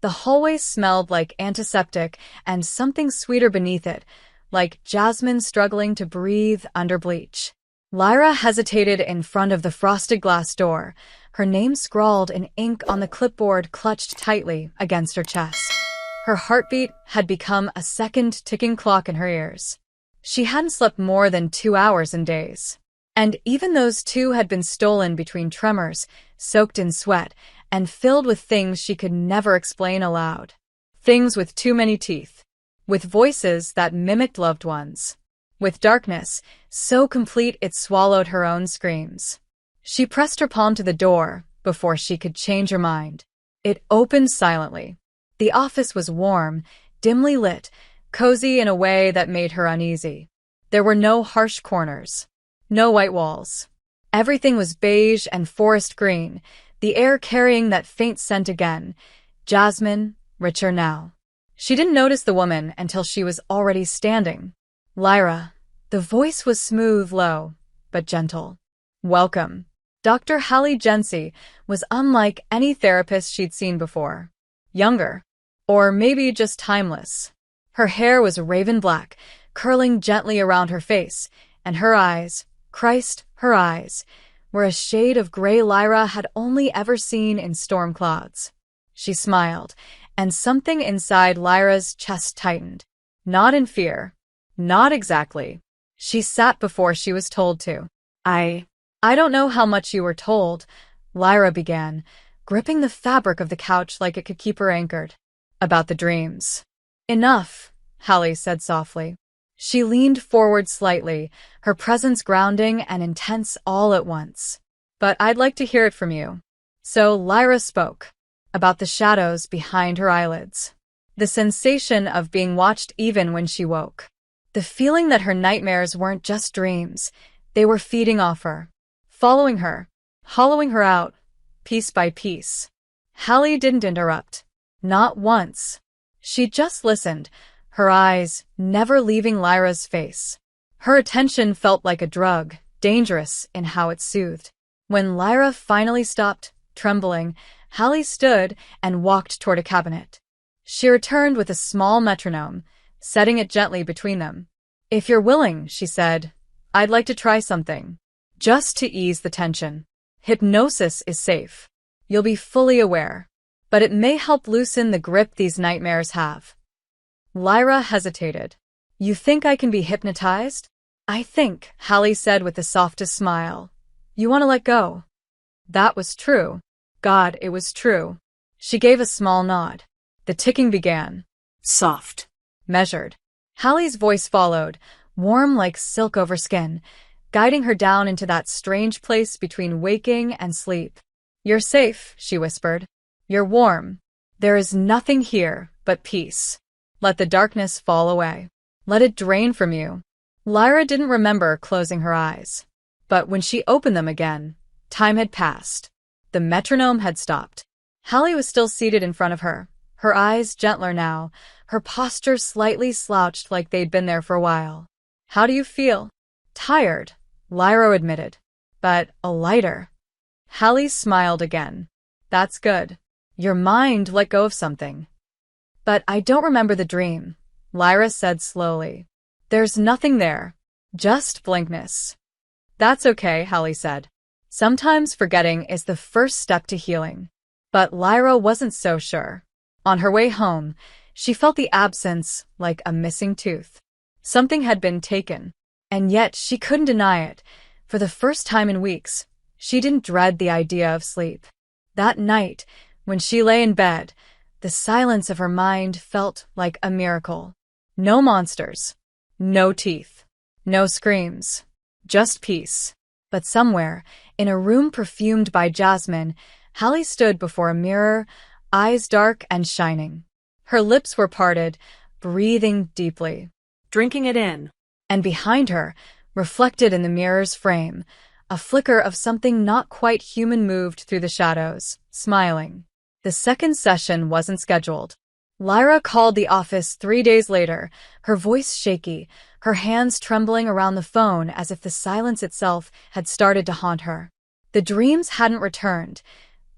The hallway smelled like antiseptic and something sweeter beneath it, like jasmine struggling to breathe under bleach. Lyra hesitated in front of the frosted glass door, her name scrawled in ink on the clipboard clutched tightly against her chest. Her heartbeat had become a second ticking clock in her ears. She hadn't slept more than 2 hours in days. And even those 2 had been stolen between tremors, soaked in sweat, and filled with things she could never explain aloud. Things with too many teeth. With voices that mimicked loved ones. With darkness, so complete it swallowed her own screams. She pressed her palm to the door before she could change her mind. It opened silently. The office was warm, dimly lit, cozy in a way that made her uneasy. There were no harsh corners. No white walls. Everything was beige and forest green, the air carrying that faint scent again. Jasmine, richer now. She didn't notice the woman until she was already standing. Lyra. The voice was smooth, low, but gentle. Welcome. Dr. Hallie Jency was unlike any therapist she'd seen before. Younger. Or maybe just timeless. Her hair was raven black, curling gently around her face, and her eyes, Christ, her eyes, were a shade of gray Lyra had only ever seen in storm clouds. She smiled, and something inside Lyra's chest tightened. Not in fear. Not exactly. She sat before she was told to. I don't know how much you were told, Lyra began, gripping the fabric of the couch like it could keep her anchored. About the dreams. Enough, Hallie said softly. She leaned forward slightly, her presence grounding and intense all at once. But I'd like to hear it from you. So Lyra spoke. About the shadows behind her eyelids. The sensation of being watched even when she woke. The feeling that her nightmares weren't just dreams. They were feeding off her. Following her. Hollowing her out. Piece by piece. Hallie didn't interrupt. Not once. She just listened, her eyes never leaving Lyra's face. Her attention felt like a drug, dangerous in how it soothed. When Lyra finally stopped, trembling, Hallie stood and walked toward a cabinet. She returned with a small metronome, setting it gently between them. If you're willing, she said, I'd like to try something. Just to ease the tension. Hypnosis is safe. You'll be fully aware. But it may help loosen the grip these nightmares have. Lyra hesitated. You think I can be hypnotized? I think, Hallie said with the softest smile. You want to let go. That was true. God, it was true. She gave a small nod. The ticking began. Soft. Measured. Hallie's voice followed, warm like silk over skin, guiding her down into that strange place between waking and sleep. You're safe, she whispered. You're warm. There is nothing here but peace. Let the darkness fall away. Let it drain from you. Lyra didn't remember closing her eyes. But when she opened them again, time had passed. The metronome had stopped. Hallie was still seated in front of her, her eyes gentler now, her posture slightly slouched like they'd been there for a while. How do you feel? Tired, Lyra admitted. But lighter. Hallie smiled again. That's good. Your mind let go of something. But I don't remember the dream, Lyra said slowly. There's nothing there. Just blankness. That's okay, Hallie said. Sometimes forgetting is the first step to healing. But Lyra wasn't so sure. On her way home, she felt the absence like a missing tooth. Something had been taken. And yet she couldn't deny it. For the first time in weeks, she didn't dread the idea of sleep. That night, when she lay in bed, the silence of her mind felt like a miracle. No monsters. No teeth. No screams. Just peace. But somewhere, in a room perfumed by jasmine, Hallie stood before a mirror, eyes dark and shining. Her lips were parted, breathing deeply. Drinking it in. And behind her, reflected in the mirror's frame, a flicker of something not quite human moved through the shadows, smiling. The second session wasn't scheduled. Lyra called the office 3 days later, her voice shaky, her hands trembling around the phone as if the silence itself had started to haunt her. The dreams hadn't returned.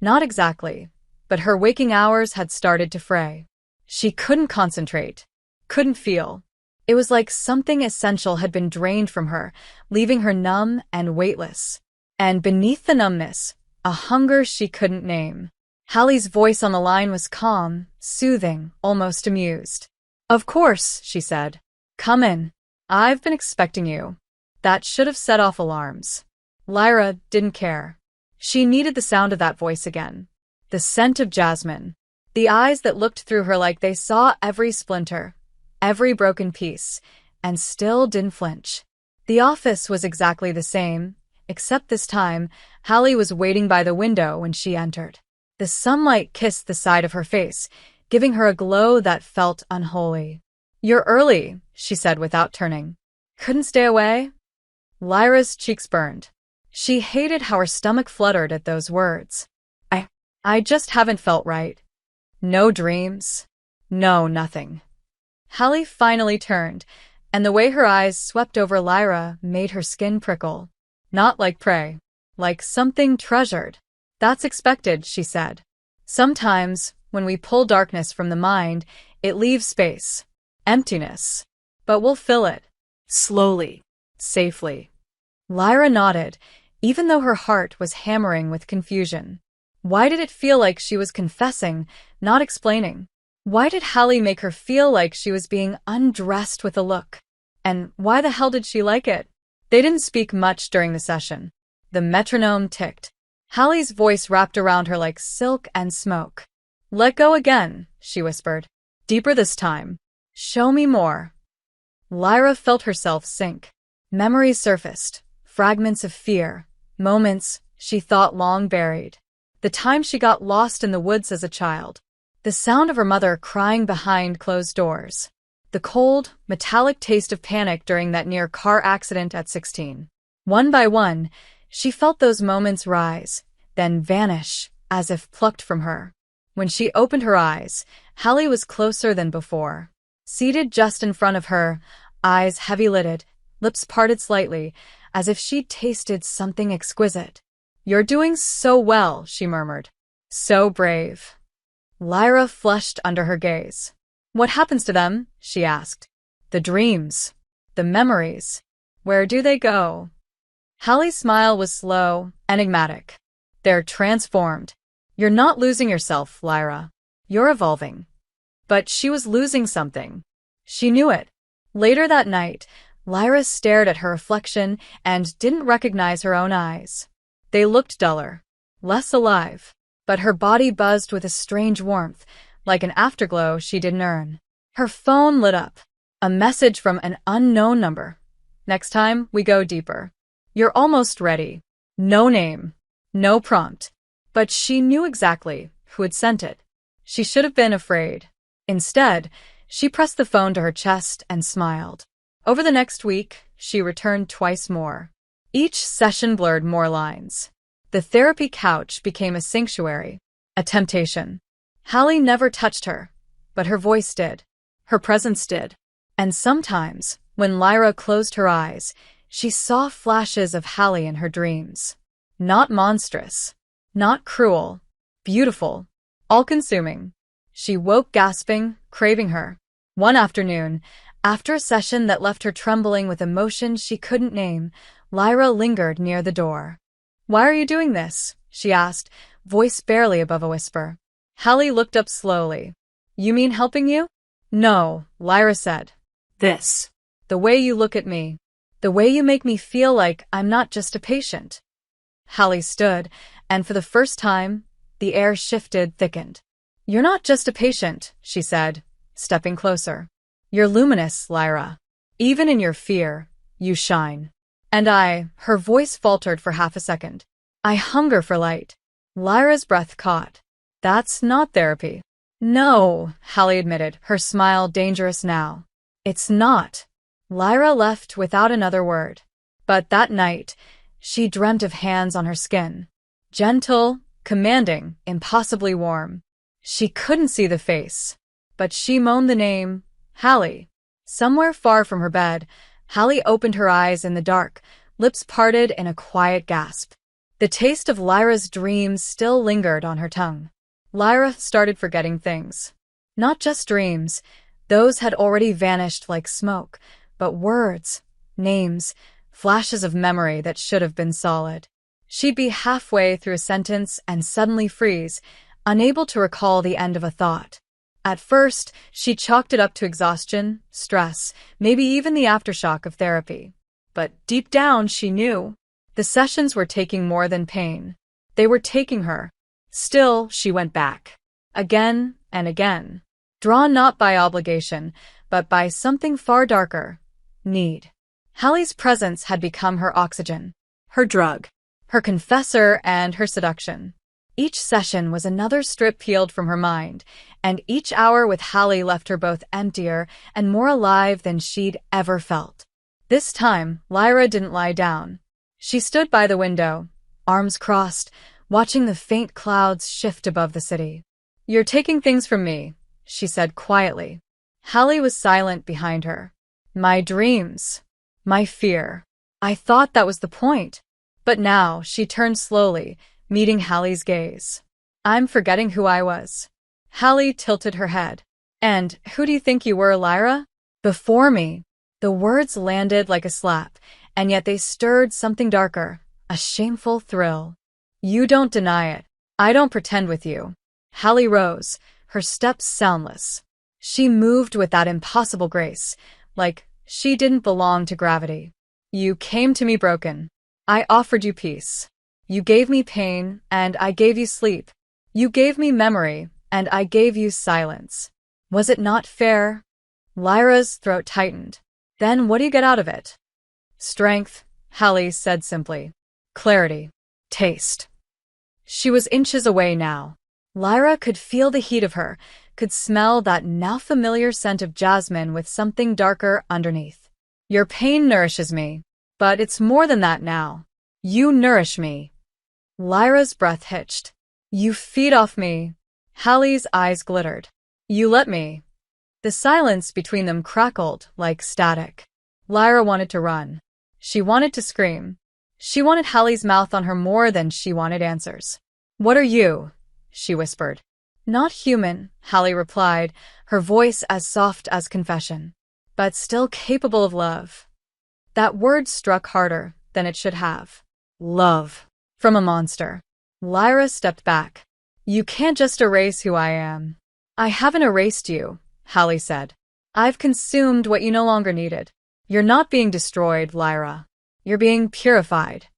Not exactly. but her waking hours had started to fray. She couldn't concentrate, couldn't feel. It was like something essential had been drained from her, leaving her numb and weightless. And beneath the numbness, a hunger she couldn't name. Hallie's voice on the line was calm, soothing, almost amused. "Of course," she said. "Come in. I've been expecting you." That should have set off alarms. Lyra didn't care. She needed the sound of that voice again. The scent of jasmine. The eyes that looked through her like they saw every splinter, every broken piece, and still didn't flinch. The office was exactly the same, except this time, Hallie was waiting by the window when she entered. The sunlight kissed the side of her face, giving her a glow that felt unholy. "You're early," she said without turning. "Couldn't stay away?" Lyra's cheeks burned. She hated how her stomach fluttered at those words. I just haven't felt right. No dreams. No, nothing." Hallie finally turned, and the way her eyes swept over Lyra made her skin prickle. Not like prey. Like something treasured. "That's expected," she said. "Sometimes, when we pull darkness from the mind, it leaves space. Emptiness. But we'll fill it. Slowly. Safely." Lyra nodded, even though her heart was hammering with confusion. Why did it feel like she was confessing, not explaining? Why did Hallie make her feel like she was being undressed with a look? And why the hell did she like it? They didn't speak much during the session. The metronome ticked. Hallie's voice wrapped around her like silk and smoke. "Let go again," she whispered. "Deeper this time. Show me more." Lyra felt herself sink. Memories surfaced, fragments of fear, moments she thought long buried. The time she got lost in the woods as a child. The sound of her mother crying behind closed doors. The cold, metallic taste of panic during that near-car accident at 16. One by one, she felt those moments rise, then vanish, as if plucked from her. When she opened her eyes, Hallie was closer than before. Seated just in front of her, eyes heavy-lidded, lips parted slightly, as if she'd tasted something exquisite. "You're doing so well," she murmured. "So brave." Lyra flushed under her gaze. "What happens to them?" she asked. "The dreams. The memories. Where do they go?" Hallie's smile was slow, enigmatic. "They're transformed. You're not losing yourself, Lyra. You're evolving." But she was losing something. She knew it. Later that night, Lyra stared at her reflection and didn't recognize her own eyes. They looked duller, less alive, but her body buzzed with a strange warmth, like an afterglow she didn't earn. Her phone lit up. A message from an unknown number. "Next time, we go deeper. You're almost ready." No name. No prompt. But she knew exactly who had sent it. She should have been afraid. Instead, she pressed the phone to her chest and smiled. Over the next week, she returned twice more. Each session blurred more lines. The therapy couch became a sanctuary, a temptation. Hallie never touched her, but her voice did. Her presence did. And sometimes, when Lyra closed her eyes, she saw flashes of Hallie in her dreams. Not monstrous. Not cruel. Beautiful. All-consuming. She woke gasping, craving her. One afternoon, after a session that left her trembling with emotions she couldn't name, Lyra lingered near the door. "Why are you doing this?" she asked, voice barely above a whisper. Hallie looked up slowly. "You mean helping you?" "No," Lyra said. "This. The way you look at me. The way you make me feel like I'm not just a patient." Hallie stood, and for the first time, the air shifted, thickened. "You're not just a patient," she said, stepping closer. "You're luminous, Lyra. Even in your fear, you shine. And her voice faltered for half a second. "I hunger for light." Lyra's breath caught. "That's not therapy." "No," Hallie admitted, her smile dangerous now. "It's not." Lyra left without another word. But that night, she dreamt of hands on her skin. Gentle, commanding, impossibly warm. She couldn't see the face, but she moaned the name, Hallie. Somewhere far from her bed, Hallie opened her eyes in the dark, lips parted in a quiet gasp. The taste of Lyra's dreams still lingered on her tongue. Lyra started forgetting things. Not just dreams. Those had already vanished like smoke, but words, names, flashes of memory that should have been solid. She'd be halfway through a sentence and suddenly freeze, unable to recall the end of a thought. At first, she chalked it up to exhaustion, stress, maybe even the aftershock of therapy. But deep down, she knew. The sessions were taking more than pain. They were taking her. Still, she went back. Again and again. Drawn not by obligation, but by something far darker. Need. Hallie's presence had become her oxygen, her drug, her confessor and her seduction. Each session was another strip peeled from her mind, and each hour with Hallie left her both emptier and more alive than she'd ever felt. This time, Lyra didn't lie down. She stood by the window, arms crossed, watching the faint clouds shift above the city. "You're taking things from me," she said quietly. Hallie was silent behind her. "My dreams. My fear. I thought that was the point." But now, she turned slowly, meeting Hallie's gaze. "I'm forgetting who I was." Hallie tilted her head. "And who do you think you were, Lyra?" "Before me." The words landed like a slap, and yet they stirred something darker, a shameful thrill. "You don't deny it. I don't pretend with you." Hallie rose, her steps soundless. She moved with that impossible grace, like she didn't belong to gravity. "You came to me broken. I offered you peace. You gave me pain, and I gave you sleep. You gave me memory, and I gave you silence. Was it not fair?" Lyra's throat tightened. "Then what do you get out of it?" "Strength," Hallie said simply. "Clarity. Taste." She was inches away now. Lyra could feel the heat of her, could smell that now familiar scent of jasmine with something darker underneath. "Your pain nourishes me, but it's more than that now. You nourish me." Lyra's breath hitched. "You feed off me." Hallie's eyes glittered. "You let me." The silence between them crackled like static. Lyra wanted to run. She wanted to scream. She wanted Hallie's mouth on her more than she wanted answers. "What are you?" she whispered. "Not human," Hallie replied, her voice as soft as confession. "But still capable of love." That word struck harder than it should have. Love. From a monster. Lyra stepped back. "You can't just erase who I am." "I haven't erased you," Hallie said. "I've consumed what you no longer needed. You're not being destroyed, Lyra. You're being purified."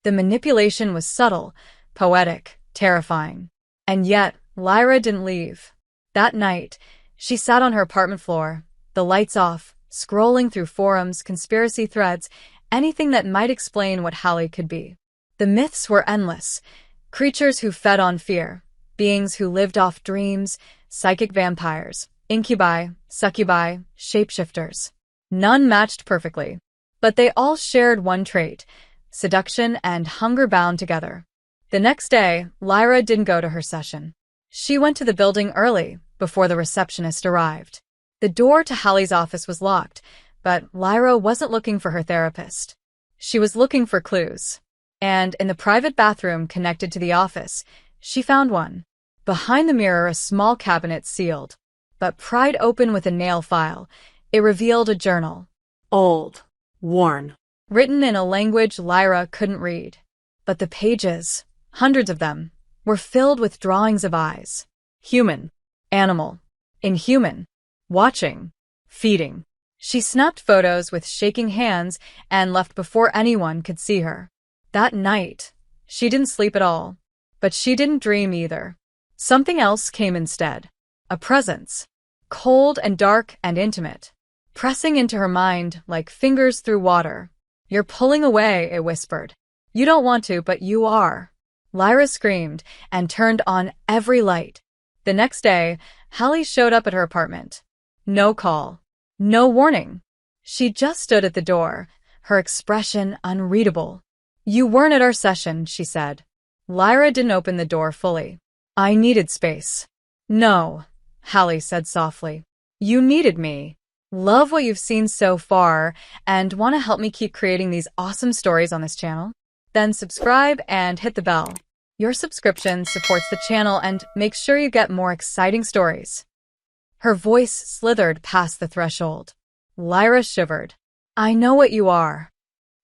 The manipulation was subtle, poetic, terrifying. And yet, Lyra didn't leave. That night, she sat on her apartment floor, the lights off, scrolling through forums, conspiracy threads, anything that might explain what Hallie could be. The myths were endless. Creatures who fed on fear, beings who lived off dreams, psychic vampires, incubi, succubi, shapeshifters. None matched perfectly, but they all shared one trait: seduction and hunger bound together. The next day, Lyra didn't go to her session. She went to the building early, before the receptionist arrived. The door to Hallie's office was locked, but Lyra wasn't looking for her therapist. She was looking for clues. And in the private bathroom connected to the office, she found one. Behind the mirror, a small cabinet sealed, but pried open with a nail file, it revealed a journal. Old. Worn. Written in a language Lyra couldn't read. But the pages, hundreds of them, were filled with drawings of eyes. Human. Animal. Inhuman. Watching. Feeding. She snapped photos with shaking hands and left before anyone could see her. That night, she didn't sleep at all. But she didn't dream either. Something else came instead. A presence. Cold and dark and intimate. Pressing into her mind like fingers through water. "You're pulling away," it whispered. "You don't want to, but you are." Lyra screamed and turned on every light. The next day, Hallie showed up at her apartment. No call. No warning. She just stood at the door, her expression unreadable. "You weren't at our session," she said. Lyra didn't open the door fully. "I needed space." "No," Hallie said softly. "You needed me. Love what you've seen so far and want to help me keep creating these awesome stories on this channel? Then subscribe and hit the bell. Your subscription supports the channel and makes sure you get more exciting stories. Her voice slithered past the threshold. Lyra shivered. I know what you are.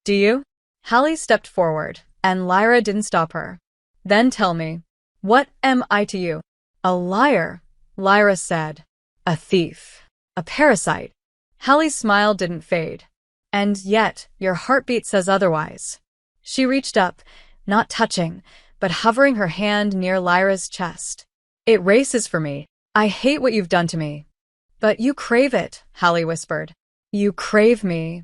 Do you? Hallie stepped forward, and Lyra didn't stop her. Then tell me, what am I to you? A liar, Lyra said. A thief. A parasite. Hallie's smile didn't fade. And yet, your heartbeat says otherwise. She reached up, not touching, but hovering her hand near Lyra's chest. It races for me. I hate what you've done to me. But you crave it, Hallie whispered. You crave me.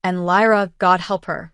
And Lyra, God help her,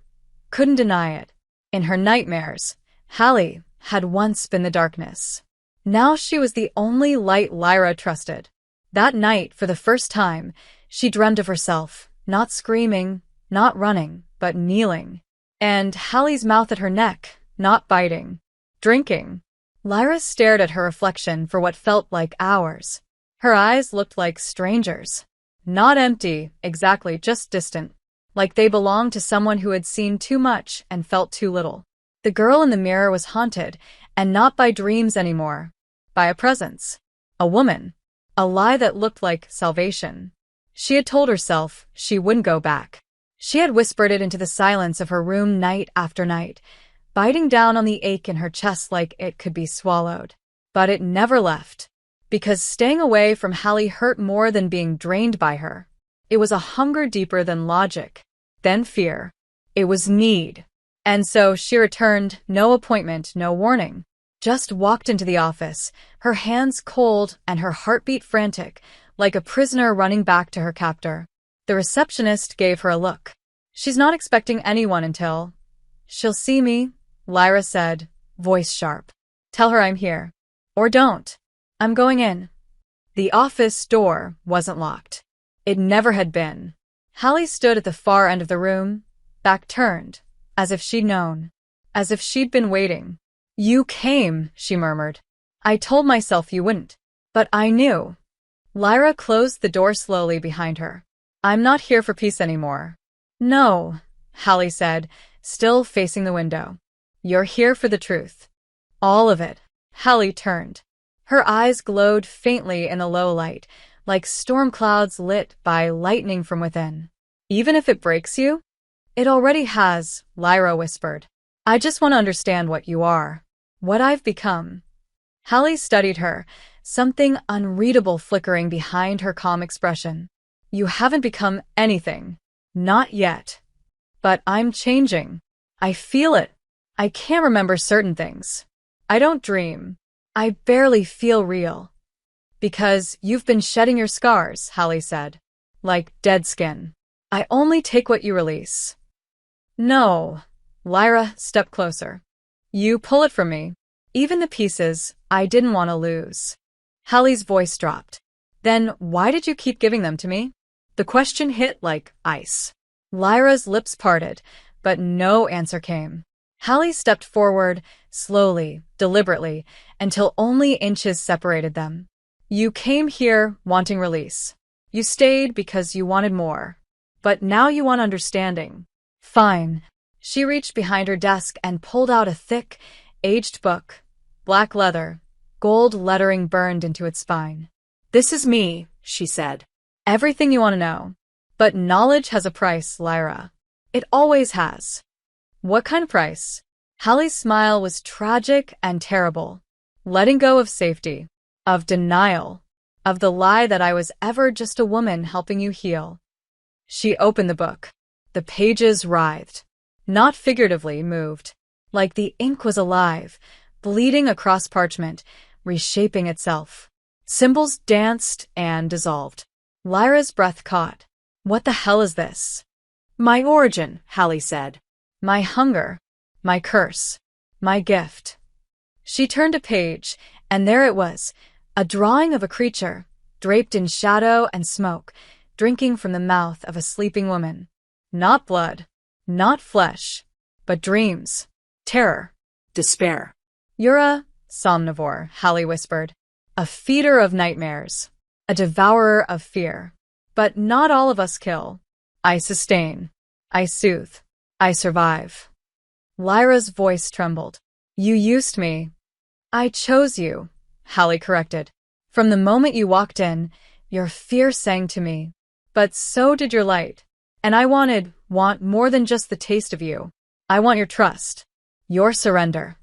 couldn't deny it. In her nightmares, Hallie had once been the darkness. Now she was the only light Lyra trusted. That night, for the first time, she dreamed of herself, not screaming, not running, but kneeling. And Hallie's mouth at her neck, not biting. Drinking. Lyra stared at her reflection for what felt like hours. Her eyes looked like strangers. Not empty, exactly, just distant. Like they belonged to someone who had seen too much and felt too little. The girl in the mirror was haunted, and not by dreams anymore. By a presence. A woman. A lie that looked like salvation. She had told herself she wouldn't go back. She had whispered it into the silence of her room night after night, biting down on the ache in her chest like it could be swallowed. But it never left. Because staying away from Hallie hurt more than being drained by her. It was a hunger deeper than logic. Then fear. It was need. And so she returned, no appointment, no warning. Just walked into the office, her hands cold and her heartbeat frantic, like a prisoner running back to her captor. The receptionist gave her a look. She's not expecting anyone until... She'll see me, Lyra said, voice sharp. Tell her I'm here. Or don't. I'm going in. The office door wasn't locked. It never had been. Hallie stood at the far end of the room, back turned, as if she'd known. As if she'd been waiting. You came, she murmured. I told myself you wouldn't. But I knew. Lyra closed the door slowly behind her. I'm not here for peace anymore. No, Hallie said, still facing the window. You're here for the truth. All of it. Hallie turned. Her eyes glowed faintly in the low light, like storm clouds lit by lightning from within. Even if it breaks you? It already has, Lyra whispered. I just want to understand what you are. What I've become. Hallie studied her, something unreadable flickering behind her calm expression. You haven't become anything. Not yet. But I'm changing. I feel it. I can't remember certain things. I don't dream. I barely feel real. Because you've been shedding your scars, Hallie said. Like dead skin. I only take what you release. No. Lyra stepped closer. You pull it from me. Even the pieces I didn't want to lose. Hallie's voice dropped. Then why did you keep giving them to me? The question hit like ice. Lyra's lips parted, but no answer came. Hallie stepped forward, slowly, deliberately, until only inches separated them. You came here wanting release. You stayed because you wanted more. But now you want understanding. Fine. She reached behind her desk and pulled out a thick, aged book. Black leather, gold lettering burned into its spine. This is me, she said. Everything you want to know. But knowledge has a price, Lyra. It always has. What kind of price? Hallie's smile was tragic and terrible. Letting go of safety, of denial, of the lie that I was ever just a woman helping you heal. She opened the book. The pages writhed. Not figuratively moved. Like the ink was alive, bleeding across parchment, reshaping itself. Symbols danced and dissolved. Lyra's breath caught. What the hell is this? My origin, Hallie said. My hunger. My curse. My gift. She turned a page, and there it was, a drawing of a creature, draped in shadow and smoke, drinking from the mouth of a sleeping woman. Not blood. Not flesh. But dreams. Terror. Despair. You're a somnivore, Hallie whispered. A feeder of nightmares. A devourer of fear. But not all of us kill. I sustain. I soothe. I survive. Lyra's voice trembled. You used me. I chose you, Hallie corrected. From the moment you walked in, your fear sang to me. But so did your light. And I want more than just the taste of you. I want your trust. Your surrender.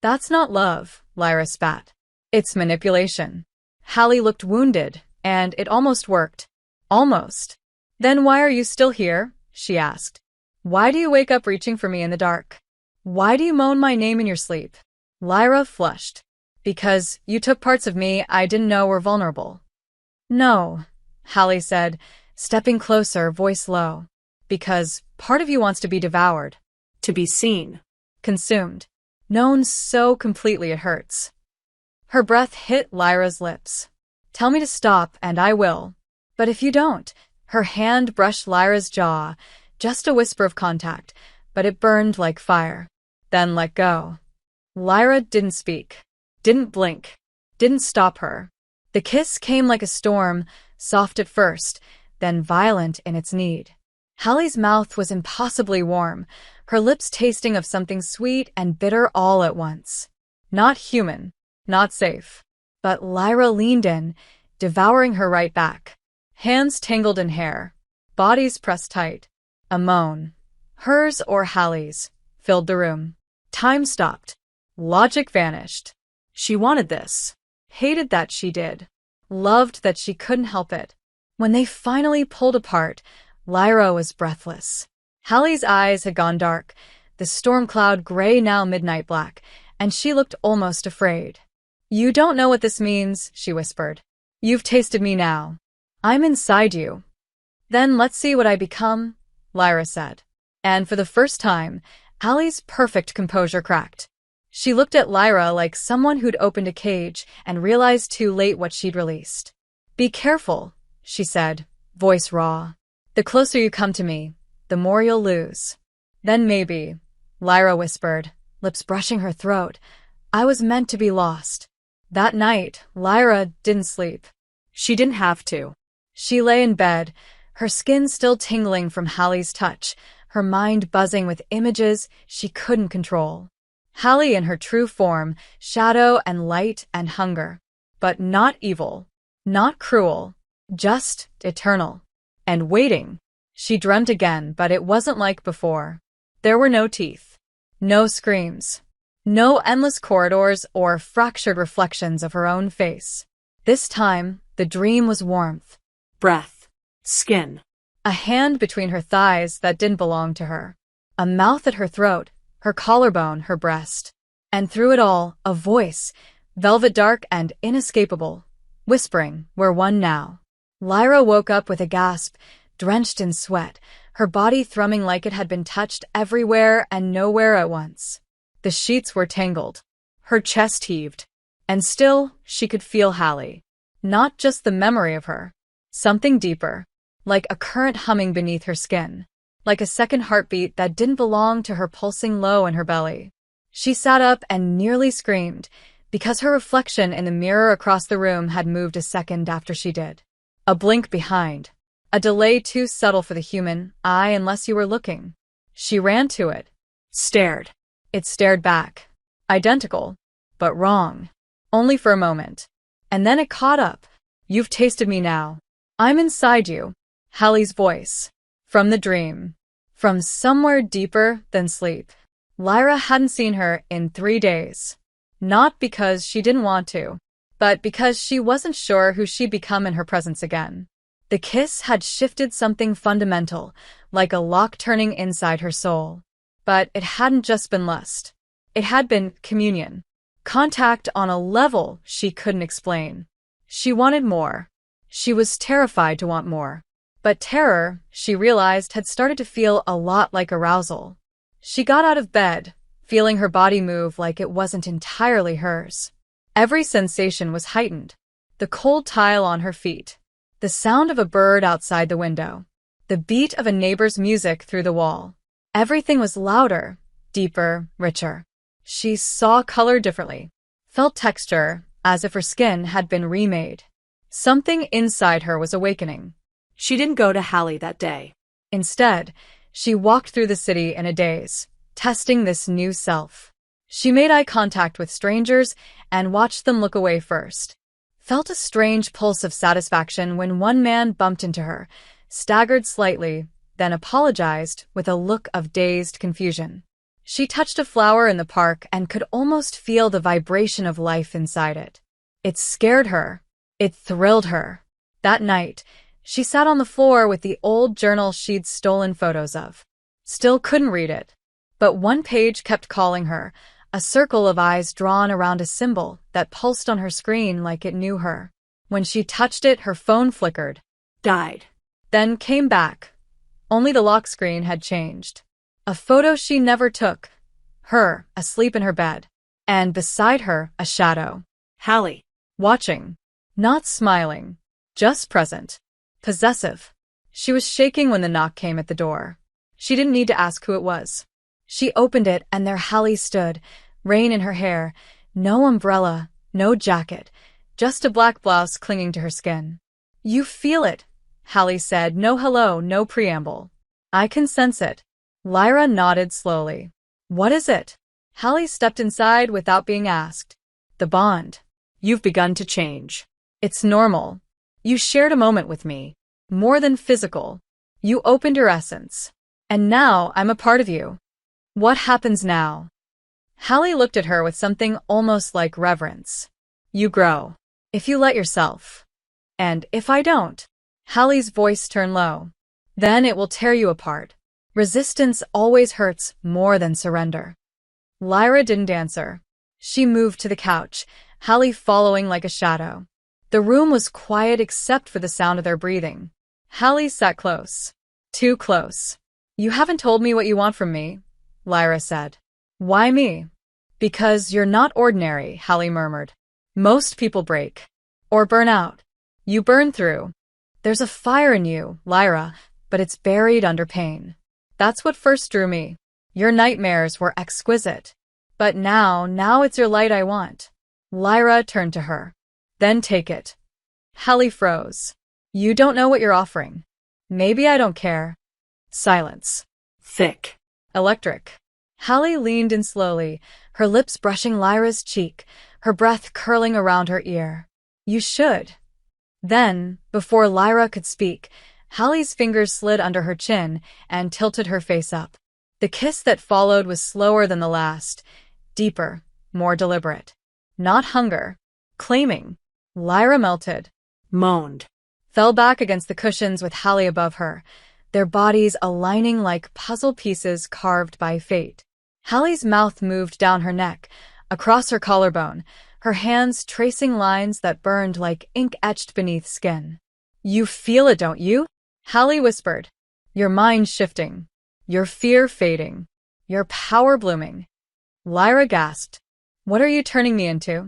That's not love, Lyra spat. It's manipulation. Hallie looked wounded, and it almost worked. Almost. Then why are you still here? She asked. Why do you wake up reaching for me in the dark? Why do you moan my name in your sleep? Lyra flushed. Because you took parts of me I didn't know were vulnerable. No, Hallie said, stepping closer, voice low. Because part of you wants to be devoured. To be seen. Consumed. Known so completely it hurts. Her breath hit Lyra's lips. Tell me to stop, and I will. But if you don't, her hand brushed Lyra's jaw, just a whisper of contact, but it burned like fire. Then let go. Lyra didn't speak, didn't blink, didn't stop her. The kiss came like a storm, soft at first, then violent in its need. Hallie's mouth was impossibly warm, her lips tasting of something sweet and bitter all at once. Not human, not safe. But Lyra leaned in, devouring her right back. Hands tangled in hair, bodies pressed tight. A moan, hers or Hallie's, filled the room. Time stopped. Logic vanished. She wanted this. Hated that she did. Loved that she couldn't help it. When they finally pulled apart, Lyra was breathless. Hallie's eyes had gone dark, the storm cloud gray now midnight black, and she looked almost afraid. You don't know what this means, she whispered. You've tasted me now. I'm inside you. Then let's see what I become, Lyra said. And for the first time, Hallie's perfect composure cracked. She looked at Lyra like someone who'd opened a cage and realized too late what she'd released. Be careful, she said, voice raw. The closer you come to me, the more you'll lose. Then maybe, Lyra whispered, lips brushing her throat, I was meant to be lost. That night, Lyra didn't sleep. She didn't have to. She lay in bed, her skin still tingling from Hallie's touch, her mind buzzing with images she couldn't control. Hallie in her true form, shadow and light and hunger. But not evil, not cruel, just eternal. And waiting. She dreamt again, but it wasn't like before. There were no teeth, no screams, no endless corridors or fractured reflections of her own face. This time, the dream was warmth. Breath. Skin. A hand between her thighs that didn't belong to her. A mouth at her throat, her collarbone, her breast. And through it all, a voice, velvet dark and inescapable, whispering, we're one now. Lyra woke up with a gasp, drenched in sweat, her body thrumming like it had been touched everywhere and nowhere at once. The sheets were tangled. Her chest heaved. And still, she could feel Hallie. Not just the memory of her. Something deeper. Like a current humming beneath her skin. Like a second heartbeat that didn't belong to her pulsing low in her belly. She sat up and nearly screamed, because her reflection in the mirror across the room had moved a second after she did. A blink behind. A delay too subtle for the human eye unless you were looking. She ran to it. Stared. It stared back. Identical. But wrong. Only for a moment. And then it caught up. You've tasted me now. I'm inside you. Hallie's voice. From the dream. From somewhere deeper than sleep. Lyra hadn't seen her in 3 days. Not because she didn't want to, but because she wasn't sure who she'd become in her presence again. The kiss had shifted something fundamental, like a lock turning inside her soul. But it hadn't just been lust. It had been communion. Contact on a level she couldn't explain. She wanted more. She was terrified to want more. But terror, she realized, had started to feel a lot like arousal. She got out of bed, feeling her body move like it wasn't entirely hers. Every sensation was heightened. The cold tile on her feet. The sound of a bird outside the window. The beat of a neighbor's music through the wall. Everything was louder, deeper, richer. She saw color differently. Felt texture, as if her skin had been remade. Something inside her was awakening. She didn't go to Hallie that day. Instead, she walked through the city in a daze, testing this new self. She made eye contact with strangers and watched them look away first. Felt a strange pulse of satisfaction when one man bumped into her, staggered slightly, then apologized with a look of dazed confusion. She touched a flower in the park and could almost feel the vibration of life inside it. It scared her. It thrilled her. That night, she sat on the floor with the old journal she'd stolen photos of. Still couldn't read it. But one page kept calling her, a circle of eyes drawn around a symbol that pulsed on her screen like it knew her. When she touched it, her phone flickered. Died. Then came back. Only the lock screen had changed. A photo she never took. Her, asleep in her bed. And beside her, a shadow. Hallie. Watching. Not smiling. Just present. Possessive. She was shaking when the knock came at the door. She didn't need to ask who it was. She opened it and there Hallie stood, rain in her hair, no umbrella, no jacket, just a black blouse clinging to her skin. "You feel it," Hallie said, no hello, no preamble. "I can sense it." Lyra nodded slowly. "What is it?" Hallie stepped inside without being asked. "The bond. You've begun to change. It's normal. You shared a moment with me. More than physical. You opened your essence. And now I'm a part of you. What happens now?" Hallie looked at her with something almost like reverence. "You grow. If you let yourself. And if I don't." Hallie's voice turned low. "Then it will tear you apart. Resistance always hurts more than surrender." Lyra didn't answer. She moved to the couch, Hallie following like a shadow. The room was quiet except for the sound of their breathing. Hallie sat close. Too close. "You haven't told me what you want from me," Lyra said. "Why me?" "Because you're not ordinary," Hallie murmured. "Most people break. Or burn out. You burn through. There's a fire in you, Lyra, but it's buried under pain. That's what first drew me. Your nightmares were exquisite. But now it's your light I want." Lyra turned to her. "Then take it." Hallie froze. "You don't know what you're offering." "Maybe I don't care." Silence. Thick. Electric. Hallie leaned in slowly, her lips brushing Lyra's cheek, her breath curling around her ear. "You should." Then, before Lyra could speak, Hallie's fingers slid under her chin and tilted her face up. The kiss that followed was slower than the last, deeper, more deliberate. Not hunger. Claiming. Lyra melted. Moaned. Fell back against the cushions with Hallie above her, their bodies aligning like puzzle pieces carved by fate. Hallie's mouth moved down her neck, across her collarbone, her hands tracing lines that burned like ink etched beneath skin. "You feel it, don't you?" Hallie whispered. "Your mind shifting. Your fear fading. Your power blooming." Lyra gasped. "What are you turning me into?"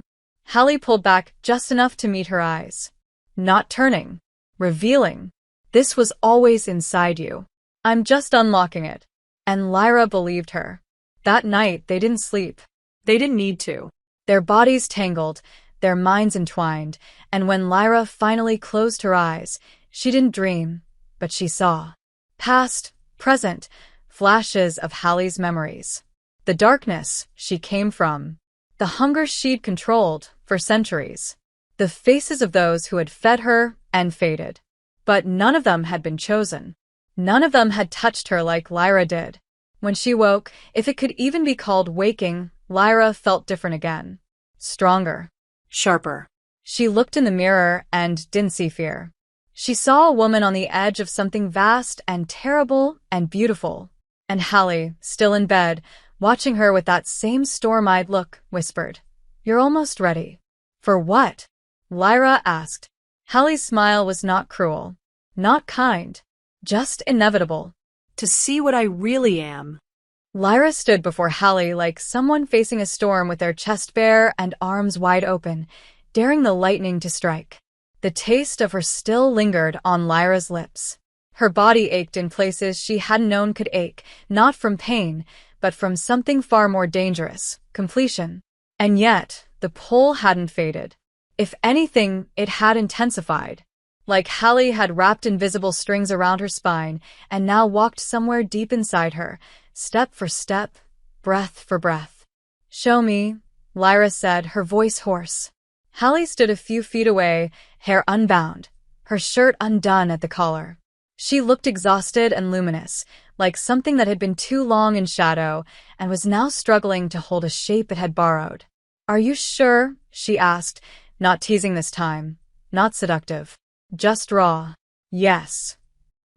Hallie pulled back just enough to meet her eyes. "Not turning. Revealing. This was always inside you. I'm just unlocking it." And Lyra believed her. That night, they didn't sleep. They didn't need to. Their bodies tangled, their minds entwined, and when Lyra finally closed her eyes, she didn't dream, but she saw. Past, present, flashes of Hallie's memories. The darkness she came from. The hunger she'd controlled for centuries. The faces of those who had fed her and faded. But none of them had been chosen. None of them had touched her like Lyra did. When she woke, if it could even be called waking, Lyra felt different again. Stronger. Sharper. She looked in the mirror and didn't see fear. She saw a woman on the edge of something vast and terrible and beautiful. And Hallie, still in bed, watching her with that same storm-eyed look, whispered, "You're almost ready." "For what?" Lyra asked. Hallie's smile was not cruel. Not kind. Just inevitable. "To see what I really am." Lyra stood before Hallie like someone facing a storm with their chest bare and arms wide open, daring the lightning to strike. The taste of her still lingered on Lyra's lips. Her body ached in places she hadn't known could ache, not from pain, but from something far more dangerous, completion. And yet, the pull hadn't faded. If anything, it had intensified. Like Hallie had wrapped invisible strings around her spine and now walked somewhere deep inside her, step for step, breath for breath. Show me, Lyra said, her voice hoarse. Hallie stood a few feet away, hair unbound, her shirt undone at the collar. She looked exhausted and luminous, like something that had been too long in shadow and was now struggling to hold a shape it had borrowed. Are you sure? She asked, not teasing this time, not seductive, just raw. Yes.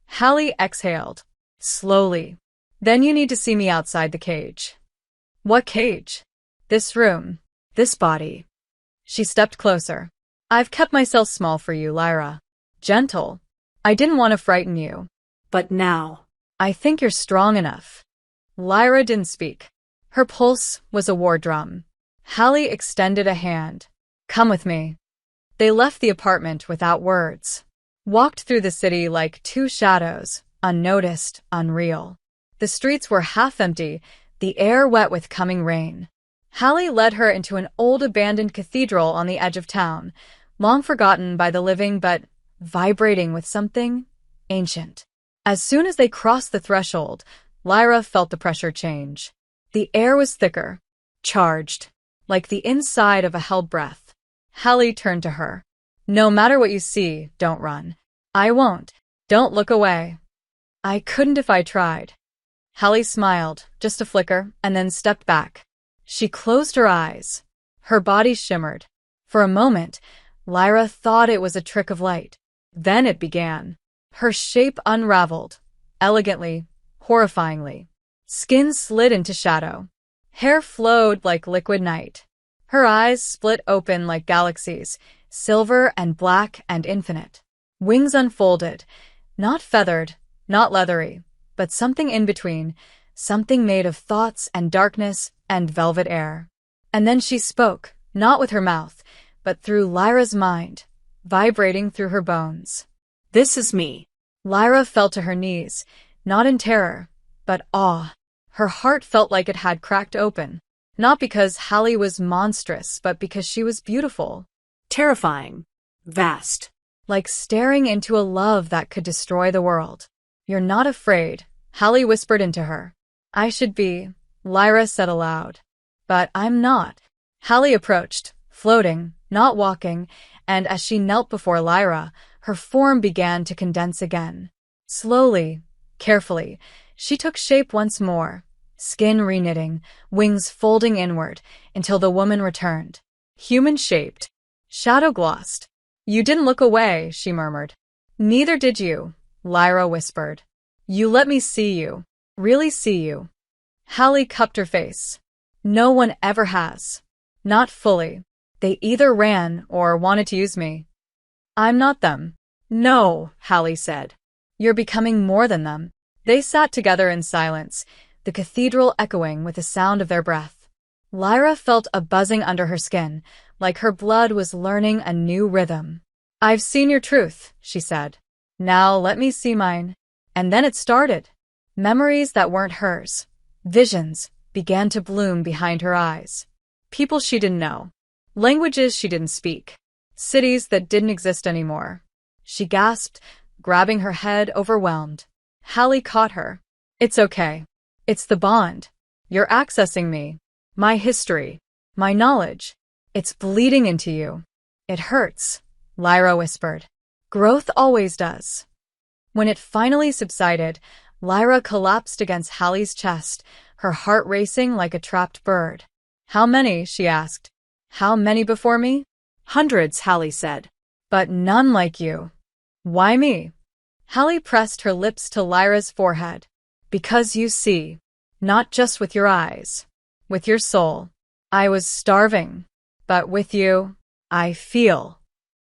Hallie exhaled, slowly. Then you need to see me outside the cage. What cage? This room, this body. She stepped closer. I've kept myself small for you, Lyra. Gentle. I didn't want to frighten you. But now. I think you're strong enough. Lyra didn't speak. Her pulse was a war drum. Hallie extended a hand. Come with me. They left the apartment without words. Walked through the city like two shadows, unnoticed, unreal. The streets were half empty, the air wet with coming rain. Hallie led her into an old abandoned cathedral on the edge of town, long forgotten by the living but vibrating with something ancient. As soon as they crossed the threshold, Lyra felt the pressure change. The air was thicker, charged, like the inside of a held breath. Hallie turned to her. No matter what you see, don't run. I won't. Don't look away. I couldn't if I tried. Hallie smiled, just a flicker, and then stepped back. She closed her eyes. Her body shimmered. For a moment, Lyra thought it was a trick of light. Then it began. Her shape unraveled, elegantly, horrifyingly. Skin slid into shadow. Hair flowed like liquid night. Her eyes split open like galaxies, silver and black and infinite. Wings unfolded, not feathered, not leathery, but something in between, something made of thoughts and darkness and velvet air. And then she spoke, not with her mouth, but through Lyra's mind, vibrating through her bones. This is me. Lyra fell to her knees, not in terror, but awe. Her heart felt like it had cracked open, not because Hallie was monstrous, but because she was beautiful. Terrifying. Vast. Like staring into a love that could destroy the world. You're not afraid, Hallie whispered into her. I should be, Lyra said aloud. But I'm not. Hallie approached, floating, not walking, and as she knelt before Lyra, her form began to condense again. Slowly, carefully, she took shape once more, skin reknitting, wings folding inward, until the woman returned. Human-shaped, shadow-glossed. You didn't look away, she murmured. Neither did you, Lyra whispered. You let me see you, really see you. Hallie cupped her face. No one ever has. Not fully. They either ran or wanted to use me. I'm not them. No, Hallie said. You're becoming more than them. They sat together in silence, the cathedral echoing with the sound of their breath. Lyra felt a buzzing under her skin, like her blood was learning a new rhythm. I've seen your truth, she said. Now let me see mine. And then it started. Memories that weren't hers. Visions began to bloom behind her eyes. People she didn't know. Languages she didn't speak. Cities that didn't exist anymore. She gasped, grabbing her head, overwhelmed. Hallie caught her. It's okay. It's the bond. You're accessing me. My history. My knowledge. It's bleeding into you. It hurts, Lyra whispered. Growth always does. When it finally subsided, Lyra collapsed against Hallie's chest, her heart racing like a trapped bird. How many? She asked. How many before me? Hundreds, Hallie said. But none like you. Why me? Hallie pressed her lips to Lyra's forehead. Because you see. Not just with your eyes. With your soul. I was starving. But with you, I feel.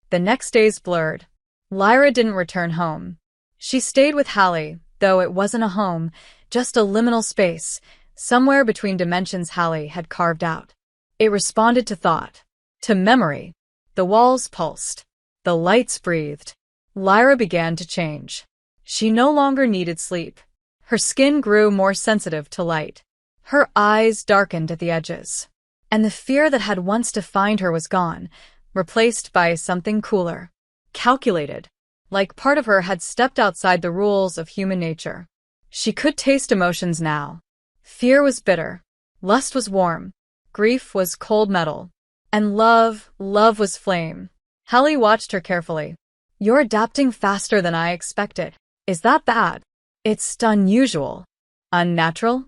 The next days blurred. Lyra didn't return home. She stayed with Hallie, though it wasn't a home, just a liminal space, somewhere between dimensions Hallie had carved out. It responded to thought, to memory. The walls pulsed. The lights breathed. Lyra began to change. She no longer needed sleep. Her skin grew more sensitive to light. Her eyes darkened at the edges. And the fear that had once defined her was gone, replaced by something cooler. Calculated. Like part of her had stepped outside the rules of human nature. She could taste emotions now. Fear was bitter. Lust was warm. Grief was cold metal. And love was flame. Hallie watched her carefully. You're adapting faster than I expected. Is that bad? It's unusual. Unnatural?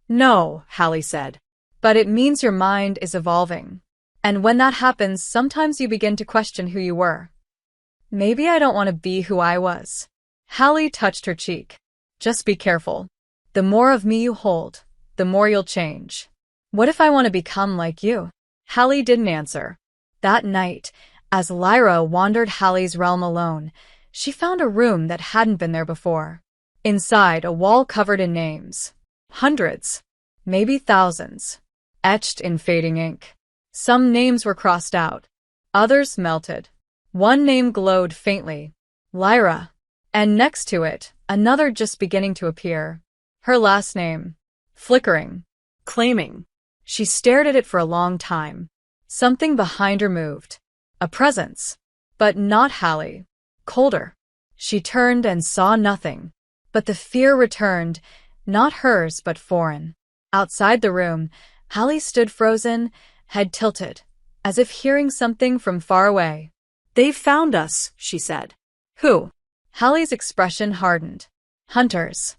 No, Hallie said. But it means your mind is evolving. And when that happens, sometimes you begin to question who you were. Maybe I don't want to be who I was. Hallie touched her cheek. Just be careful. The more of me you hold, the more you'll change. What if I want to become like you? Hallie didn't answer. That night, as Lyra wandered Hallie's realm alone, she found a room that hadn't been there before. Inside, a wall covered in names. Hundreds, maybe thousands, etched in fading ink. Some names were crossed out. Others melted. One name glowed faintly. Lyra. And next to it, another just beginning to appear. Her last name. Flickering. Claiming. She stared at it for a long time. Something behind her moved. A presence. But not Hallie. Colder. She turned and saw nothing. But the fear returned, not hers but foreign. Outside the room, Hallie stood frozen, head tilted, as if hearing something from far away. They've found us, she said. Who? Hallie's expression hardened. Hunters.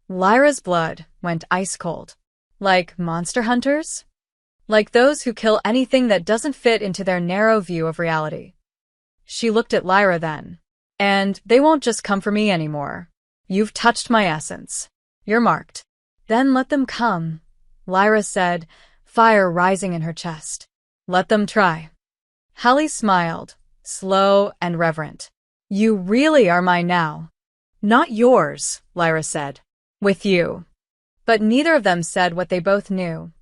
Lyra's blood went ice cold. Like monster hunters? Like those who kill anything that doesn't fit into their narrow view of reality. She looked at Lyra then. And they won't just come for me anymore. You've touched my essence. You're marked. Then let them come, Lyra said, fire rising in her chest. Let them try. Hallie smiled, slow and reverent. You really are mine now. Not yours, Lyra said. With you. But neither of them said what they both knew.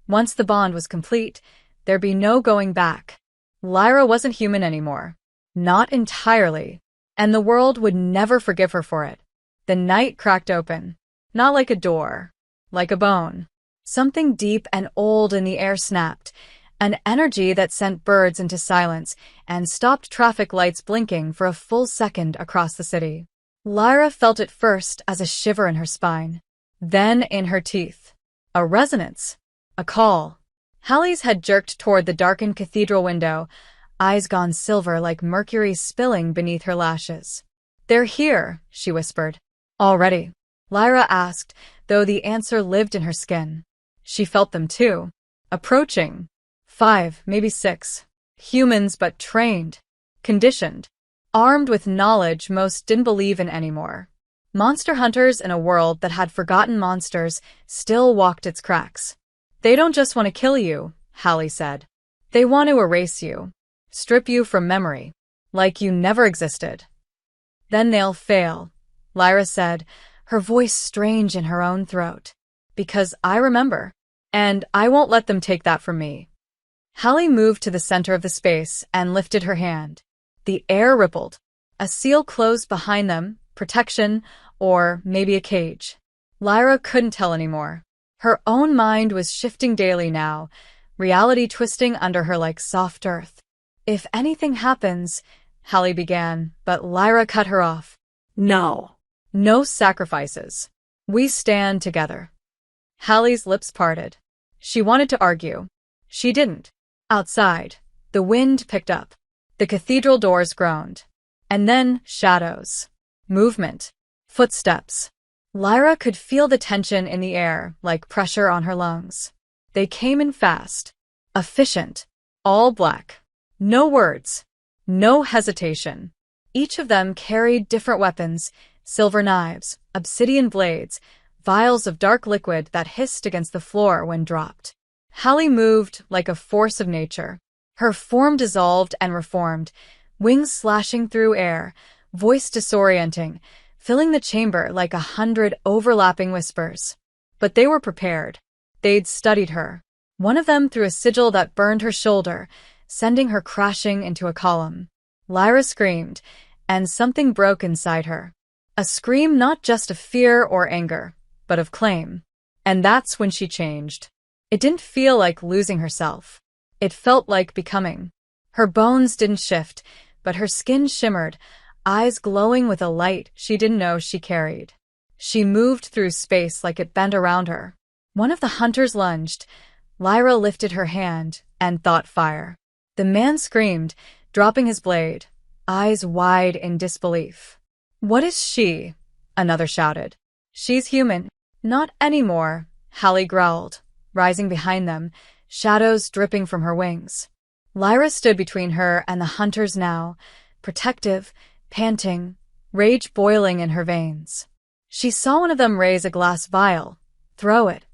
Once the bond was complete, there'd be no going back. Lyra wasn't human anymore. Not entirely. And the world would never forgive her for it. The night cracked open. Not like a door. Like a bone. Something deep and old in the air snapped. An energy that sent birds into silence and stopped traffic lights blinking for a full second across the city. Lyra felt it first as a shiver in her spine. Then in her teeth. A resonance. A call. Hallie's head jerked toward the darkened cathedral window, eyes gone silver like mercury spilling beneath her lashes. They're here, she whispered. Already? Lyra asked, though the answer lived in her skin. She felt them too. Approaching. 5, maybe 6. Humans but trained. Conditioned. Armed with knowledge most didn't believe in anymore. Monster hunters in a world that had forgotten monsters still walked its cracks. They don't just want to kill you, Hallie said. They want to erase you. Strip you from memory. Like you never existed. Then they'll fail, Lyra said, her voice strange in her own throat. Because I remember. And I won't let them take that from me. Hallie moved to the center of the space and lifted her hand. The air rippled. A seal closed behind them, protection, or maybe a cage. Lyra couldn't tell anymore. Her own mind was shifting daily now, reality twisting under her like soft earth. If anything happens, Hallie began, but Lyra cut her off. No. No sacrifices. We stand together. Hallie's lips parted. She wanted to argue. She didn't. Outside, the wind picked up. The cathedral doors groaned. And then shadows. Movement. Footsteps. Lyra could feel the tension in the air, like pressure on her lungs. They came in fast. Efficient. All black. No words. No hesitation. Each of them carried different weapons, silver knives, obsidian blades, vials of dark liquid that hissed against the floor when dropped. Hallie moved like a force of nature. Her form dissolved and reformed, wings slashing through air, voice disorienting, filling the chamber like 100 overlapping whispers. But they were prepared. They'd studied her. One of them threw a sigil that burned her shoulder, sending her crashing into a column. Lyra screamed, and something broke inside her. A scream not just of fear or anger, but of claim. And that's when she changed. It didn't feel like losing herself. It felt like becoming. Her bones didn't shift, but her skin shimmered, eyes glowing with a light she didn't know she carried. She moved through space like it bent around her. One of the hunters lunged. Lyra lifted her hand and thought fire. The man screamed, dropping his blade, eyes wide in disbelief. What is she? Another shouted. She's human. Not anymore, Hallie growled, rising behind them, shadows dripping from her wings. Lyra stood between her and the hunters now, protective, panting, rage boiling in her veins. She saw one of them raise a glass vial, throw it.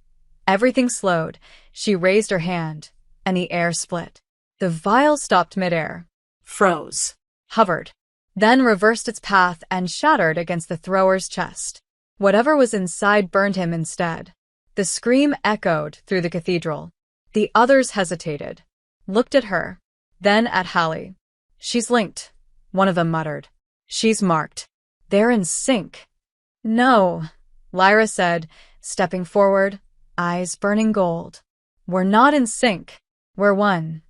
Everything slowed. She raised her hand, and the air split. The vial stopped midair, Froze. hovered, then reversed its path and shattered against the thrower's chest. Whatever was inside burned him instead. The scream echoed through the cathedral. The others hesitated, looked at her, then at Hallie. She's linked, one of them muttered. She's marked. They're in sync. No, Lyra said, stepping forward, eyes burning gold. We're not in sync. We're one.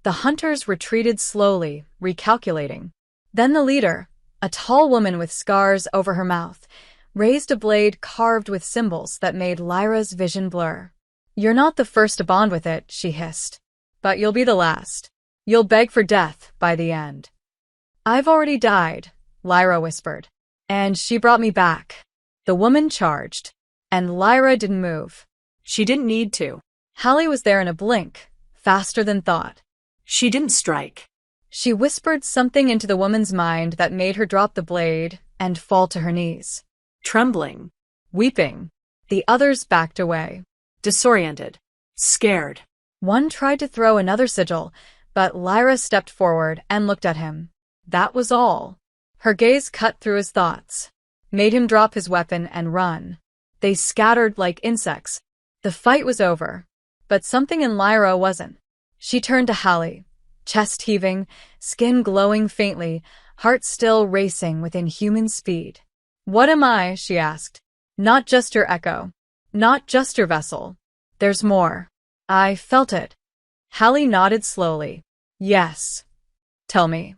The hunters retreated slowly, recalculating. Then the leader, a tall woman with scars over her mouth, raised a blade carved with symbols that made Lyra's vision blur. You're not the first to bond with it, she hissed. But you'll be the last. You'll beg for death by the end. I've already died, Lyra whispered. And she brought me back. The woman charged. And Lyra didn't move. She didn't need to. Hallie was there in a blink, faster than thought. She didn't strike. She whispered something into the woman's mind that made her drop the blade and fall to her knees. Trembling. Weeping, the others backed away. Disoriented. Scared. One tried to throw another sigil, but Lyra stepped forward and looked at him. That was all. Her gaze cut through his thoughts, made him drop his weapon and run. They scattered like insects. The fight was over, but something in Lyra wasn't. She turned to Hallie, chest heaving, skin glowing faintly, heart still racing within human speed. What am I? She asked. Not just your echo. Not just your vessel. There's more. I felt it. Hallie nodded slowly. Yes. Tell me.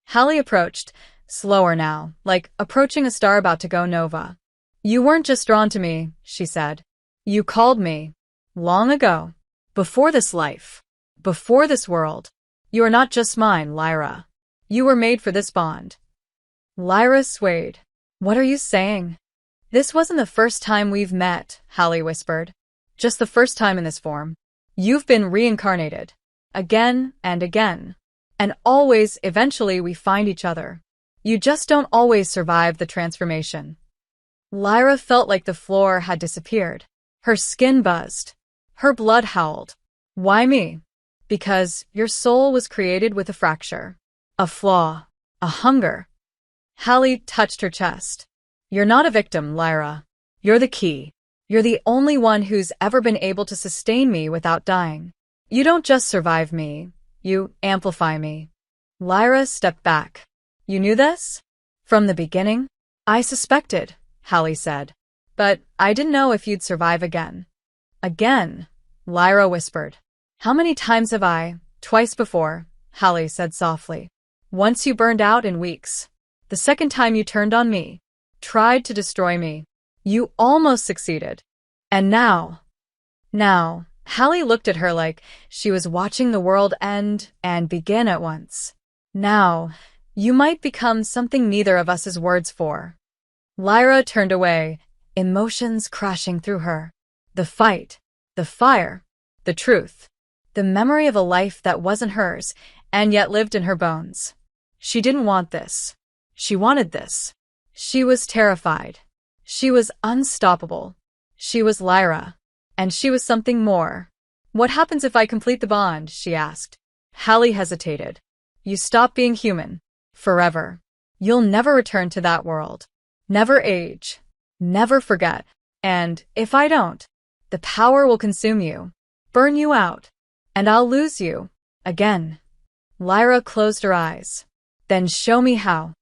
Hallie approached, slower now, like approaching a star about to go nova. You weren't just drawn to me, she said. You called me. Long ago. Before this life. Before this world. You are not just mine, Lyra. You were made for this bond. Lyra swayed. What are you saying? This wasn't the first time we've met, Hallie whispered. Just the first time in this form. You've been reincarnated. Again and again. And always, eventually, we find each other. You just don't always survive the transformation. Lyra felt like the floor had disappeared. Her skin buzzed. Her blood howled. Why me? Because your soul was created with a fracture. A flaw. A hunger. Hallie touched her chest. You're not a victim, Lyra. You're the key. You're the only one who's ever been able to sustain me without dying. You don't just survive me. You amplify me. Lyra stepped back. You knew this? From the beginning? I suspected, Hallie said. But I didn't know if you'd survive again. Again, Lyra whispered. How many times have I? Twice before, Hallie said softly. Once you burned out in weeks. The second time you turned on me. Tried to destroy me. You almost succeeded. And now, Hallie looked at her like she was watching the world end and begin at once. Now, you might become something neither of us is words for. Lyra turned away, emotions crashing through her. The fight, the fire, the truth, the memory of a life that wasn't hers and yet lived in her bones. She didn't want this. She wanted this. She was terrified. She was unstoppable. She was Lyra. And she was something more. What happens if I complete the bond? She asked. Hallie hesitated. You stop being human. Forever. You'll never return to that world. Never age. Never forget. And if I don't, the power will consume you. Burn you out. And I'll lose you. Again. Lyra closed her eyes. Then show me how.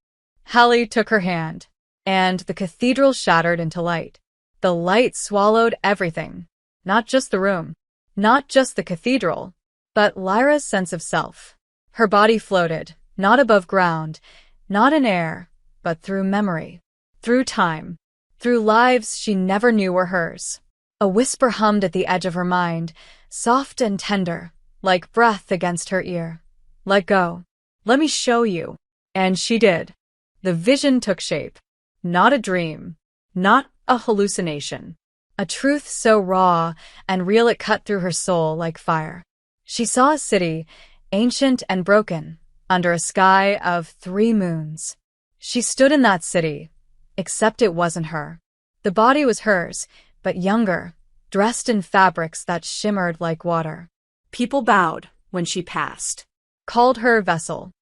Hallie took her hand, and the cathedral shattered into light. The light swallowed everything. Not just the room. Not just the cathedral. But Lyra's sense of self. Her body floated, not above ground, not in air, but through memory. Through time. Through lives she never knew were hers. A whisper hummed at the edge of her mind, soft and tender, like breath against her ear. Let go. Let me show you. And she did. The vision took shape. Not a dream. Not a hallucination. A truth so raw and real it cut through her soul like fire. She saw a city, ancient and broken, under a sky of 3 moons. She stood in that city, except it wasn't her. The body was hers, but younger, dressed in fabrics that shimmered like water. People bowed when she passed. Called her vessel.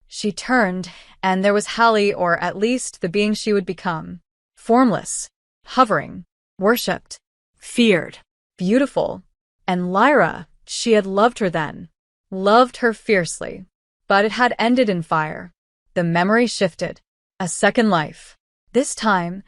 She turned, and there was Hallie, or at least the being she would become. Formless, hovering, worshipped, Feared. beautiful. And Lyra, she had loved her then. Loved her fiercely. But it had ended in fire. The memory shifted. A second life. This time,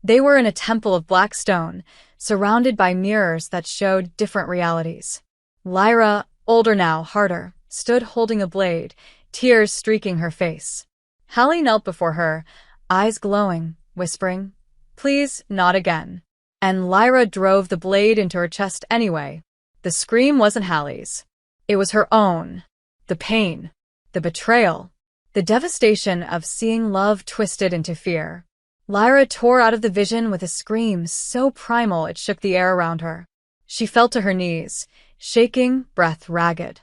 they were in a temple of black stone, surrounded by mirrors that showed different realities. Lyra, older now, harder, stood holding a blade, tears streaking her face. Hallie knelt before her, eyes glowing, whispering, "Please, not again." And Lyra drove the blade into her chest anyway. The scream wasn't Hallie's. It was her own. The pain, the betrayal, the devastation of seeing love twisted into fear. Lyra tore out of the vision with a scream so primal it shook the air around her. She fell to her knees, shaking, breath ragged.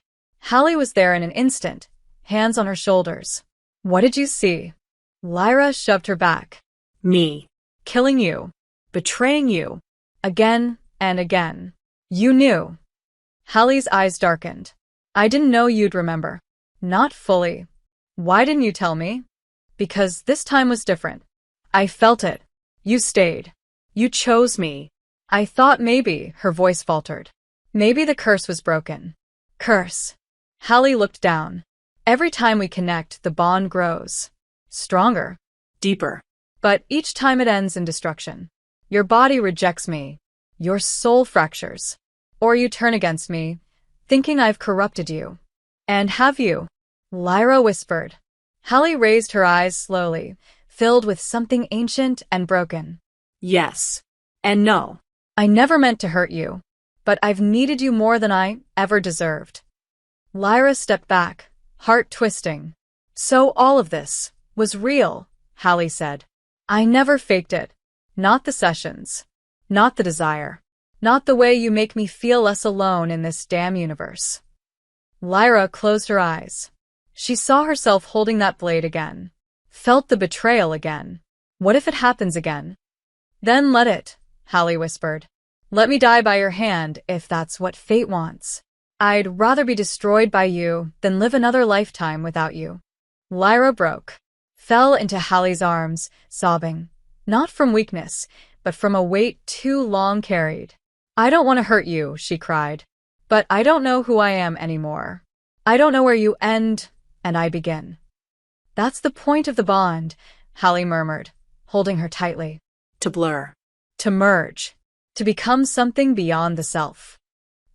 Hallie was there in an instant, hands on her shoulders. "What did you see?" Lyra shoved her back. Me. "Killing you. Betraying you. Again and again. You knew." Hallie's eyes darkened. "I didn't know you'd remember." "Not fully." "Why didn't you tell me?" "Because this time was different. I felt it. You stayed. You chose me. I thought maybe," her voice faltered. "Maybe the curse was broken." "Curse." Hallie looked down. "Every time we connect, the bond grows. Stronger. Deeper. But each time it ends in destruction. Your body rejects me. Your soul fractures. Or you turn against me, thinking I've corrupted you." "And have you?" Lyra whispered. Hallie raised her eyes slowly, filled with something ancient and broken. Yes. And no. "I never meant to hurt you, but I've needed you more than I ever deserved." Lyra stepped back, heart twisting. "So all of this was real," Hallie said. "I never faked it. Not the sessions. Not the desire. Not the way you make me feel less alone in this damn universe." Lyra closed her eyes. She saw herself holding that blade again. Felt the betrayal again. What if it happens again? "Then let it," Hallie whispered. "Let me die by your hand if that's what fate wants. I'd rather be destroyed by you than live another lifetime without you." Lyra broke. Fell into Hallie's arms, sobbing. Not from weakness, but from a weight too long carried. "I don't want to hurt you," she cried. "But I don't know who I am anymore. I don't know where you end and I begin." "That's the point of the bond," Hallie murmured, holding her tightly. To blur. To merge. To become something beyond the self.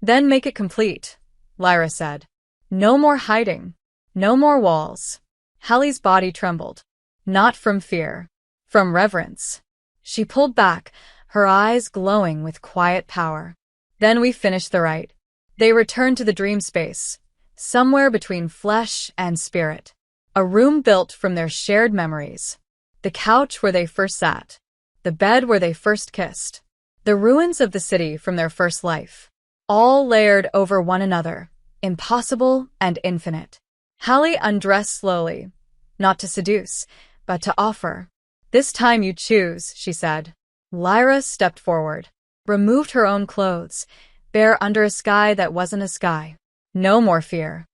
"Then make it complete," Lyra said. "No more hiding. No more walls." Hallie's body trembled. Not from fear. From reverence. She pulled back, her eyes glowing with quiet power. "Then we finished the rite." They returned to the dream space, somewhere between flesh and spirit. A room built from their shared memories. The couch where they first sat. The bed where they first kissed. The ruins of the city from their first life. All layered over one another, impossible and infinite. Hallie undressed slowly, not to seduce, but to offer. "This time you choose," she said. Lyra stepped forward, removed her own clothes, bare under a sky that wasn't a sky. No more fear.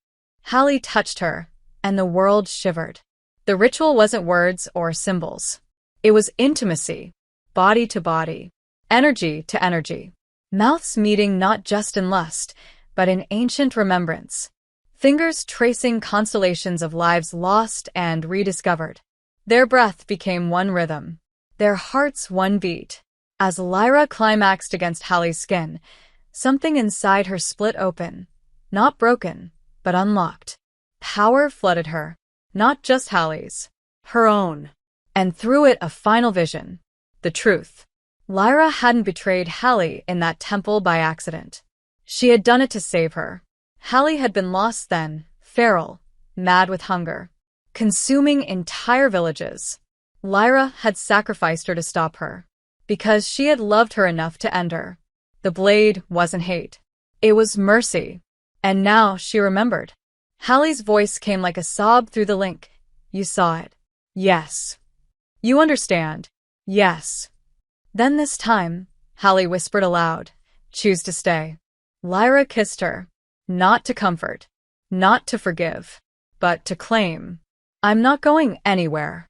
Hallie touched her, and the world shivered. The ritual wasn't words or symbols. It was intimacy, body to body, energy to energy. Mouths meeting not just in lust, but in ancient remembrance. Fingers tracing constellations of lives lost and rediscovered. Their breath became one rhythm, their hearts one beat. As Lyra climaxed against Hallie's skin, something inside her split open, not broken, but unlocked. Power flooded her, not just Hallie's, her own. And through it a final vision, the truth. Lyra hadn't betrayed Hallie in that temple by accident. She had done it to save her. Hallie had been lost then, feral, mad with hunger, consuming entire villages. Lyra had sacrificed her to stop her, because she had loved her enough to end her. The blade wasn't hate. It was mercy. And now she remembered. Hallie's voice came like a sob through the link. You saw it. Yes. You understand. Yes. Then this time, Hallie whispered aloud, choose to stay. Lyra kissed her. Not to comfort. Not to forgive. But to claim. I'm not going anywhere.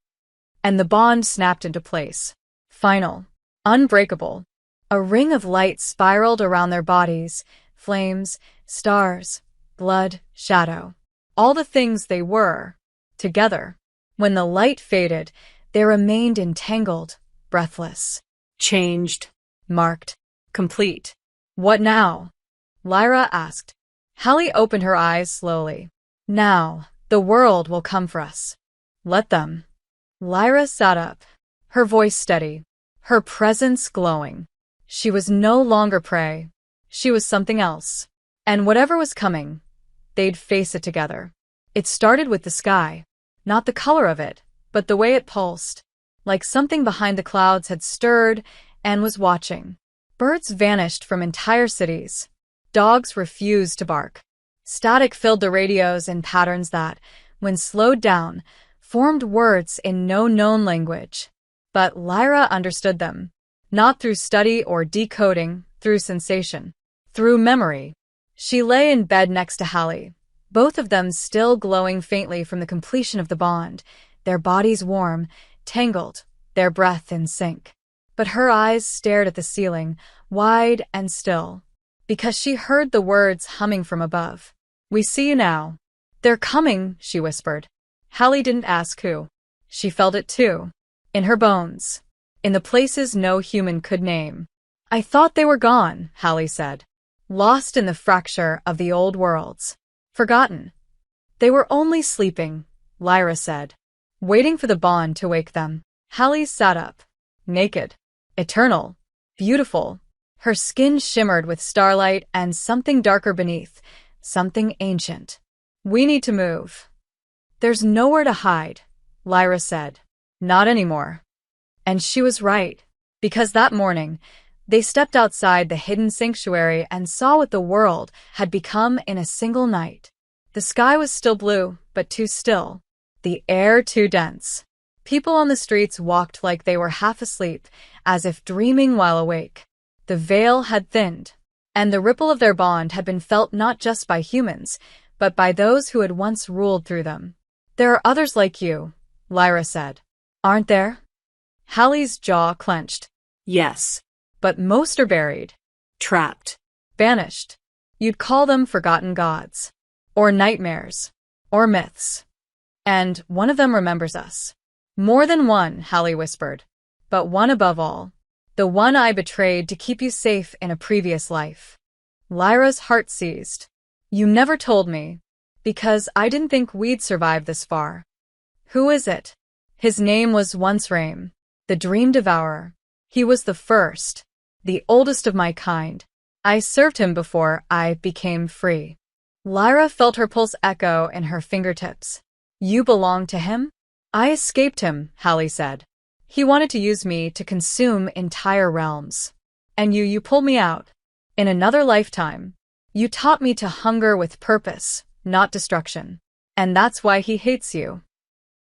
And the bond snapped into place. Final. Unbreakable. A ring of light spiraled around their bodies. Flames, stars, blood, shadow. All the things they were. Together. When the light faded, they remained entangled, breathless. Changed. Marked. Complete. What now? Lyra asked. Hallie opened her eyes slowly. Now, the world will come for us. Let them. Lyra sat up, her voice steady, her presence glowing. She was no longer prey. She was something else. And whatever was coming, they'd face it together. It started with the sky. Not the color of it, but the way it pulsed. Like something behind the clouds had stirred and was watching. Birds vanished from entire cities. Dogs refused to bark. Static filled the radios in patterns that, when slowed down, formed words in no known language. But Lyra understood them. Not through study or decoding, through sensation. Through memory. She lay in bed next to Hallie, both of them still glowing faintly from the completion of the bond, their bodies warm, tangled, their breath in sync. But her eyes stared at the ceiling, wide and still, because she heard the words humming from above. We see you now. They're coming, she whispered. Hallie didn't ask who. She felt it too. In her bones. In the places no human could name. I thought they were gone, Hallie said. Lost in the fracture of the old worlds. Forgotten. They were only sleeping, Lyra said. Waiting for the bond to wake them. Hallie sat up. Naked. Eternal. Beautiful. Her skin shimmered with starlight and something darker beneath. Something ancient. We need to move. There's nowhere to hide, Lyra said. Not anymore. And she was right. Because that morning, they stepped outside the hidden sanctuary and saw what the world had become in a single night. The sky was still blue, but too still. The air too dense. People on the streets walked like they were half asleep, as if dreaming while awake. The veil had thinned, and the ripple of their bond had been felt not just by humans, but by those who had once ruled through them. There are others like you, Lyra said. Aren't there? Hallie's jaw clenched. Yes. But most are buried. Trapped. Banished. You'd call them forgotten gods. Or nightmares. Or myths. And one of them remembers us. More than one, Hallie whispered. But one above all. The one I betrayed to keep you safe in a previous life. Lyra's heart seized. You never told me. Because I didn't think we'd survive this far. Who is it? His name was once Rame, the Dream Devourer. He was the first, the oldest of my kind. I served him before I became free. Lyra felt her pulse echo in her fingertips. You belong to him? I escaped him, Hallie said. He wanted to use me to consume entire realms. And you pulled me out. In another lifetime, you taught me to hunger with purpose, not destruction. And that's why he hates you.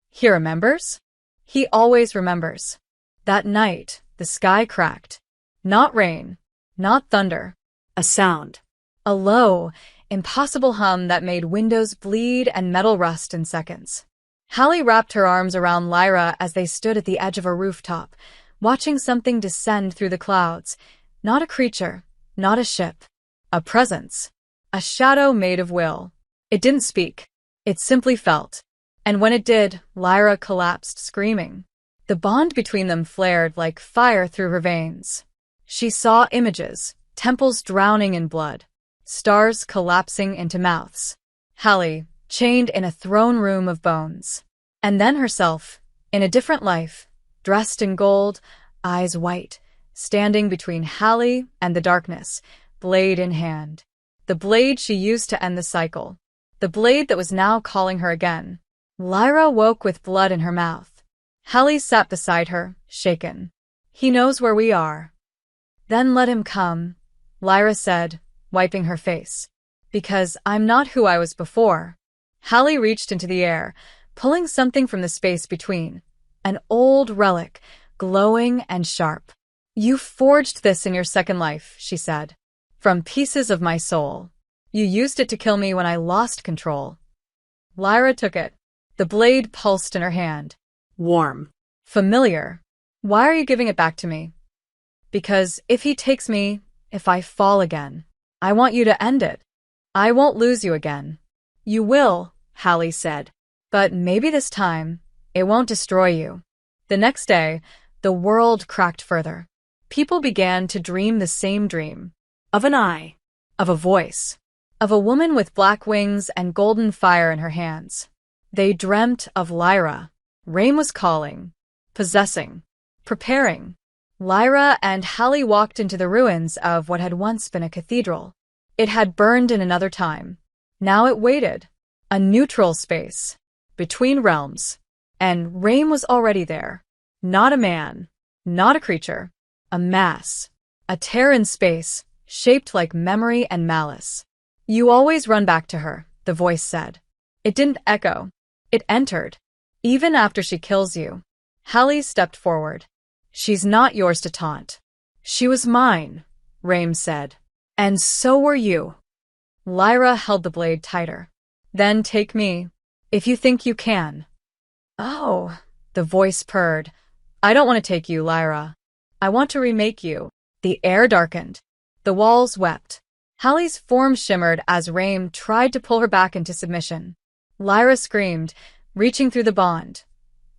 He remembers? He always remembers. That night, the sky cracked. Not rain, not thunder. A sound. A low, impossible hum that made windows bleed and metal rust in seconds. Hallie wrapped her arms around Lyra as they stood at the edge of a rooftop, watching something descend through the clouds. Not a creature, not a ship. A presence. A shadow made of will. It didn't speak. It simply felt. And when it did, Lyra collapsed screaming. The bond between them flared like fire through her veins. She saw images, temples drowning in blood, stars collapsing into mouths. Hallie, chained in a throne room of bones. And then herself, in a different life, dressed in gold, eyes white, standing between Hallie and the darkness, blade in hand. The blade she used to end the cycle. The blade that was now calling her again. Lyra woke with blood in her mouth. Hallie sat beside her, shaken. He knows where we are. Then let him come, Lyra said, wiping her face. Because I'm not who I was before. Hallie reached into the air, pulling something from the space between. An old relic, glowing and sharp. You forged this in your second life, she said. From pieces of my soul. You used it to kill me when I lost control. Lyra took it. The blade pulsed in her hand. Warm. Familiar. Why are you giving it back to me? Because if he takes me, if I fall again, I want you to end it. I won't lose you again. You will, Hallie said. But maybe this time, it won't destroy you. The next day, the world cracked further. People began to dream the same dream. Of an eye. Of a voice. Of a woman with black wings and golden fire in her hands. They dreamt of Lyra. Rain was calling, possessing, preparing. Lyra and Hallie walked into the ruins of what had once been a cathedral. It had burned in another time. Now it waited. A neutral space. Between realms. And Rain was already there. Not a man. Not a creature. A mass. A tear in space, shaped like memory and malice. You always run back to her, the voice said. It didn't echo. It entered. Even after she kills you. Hallie stepped forward. She's not yours to taunt. She was mine, Rain said. And so were you. Lyra held the blade tighter. Then take me, if you think you can. Oh, the voice purred. I don't want to take you, Lyra. I want to remake you. The air darkened. The walls wept. Hallie's form shimmered as Rain tried to pull her back into submission. Lyra screamed, reaching through the bond.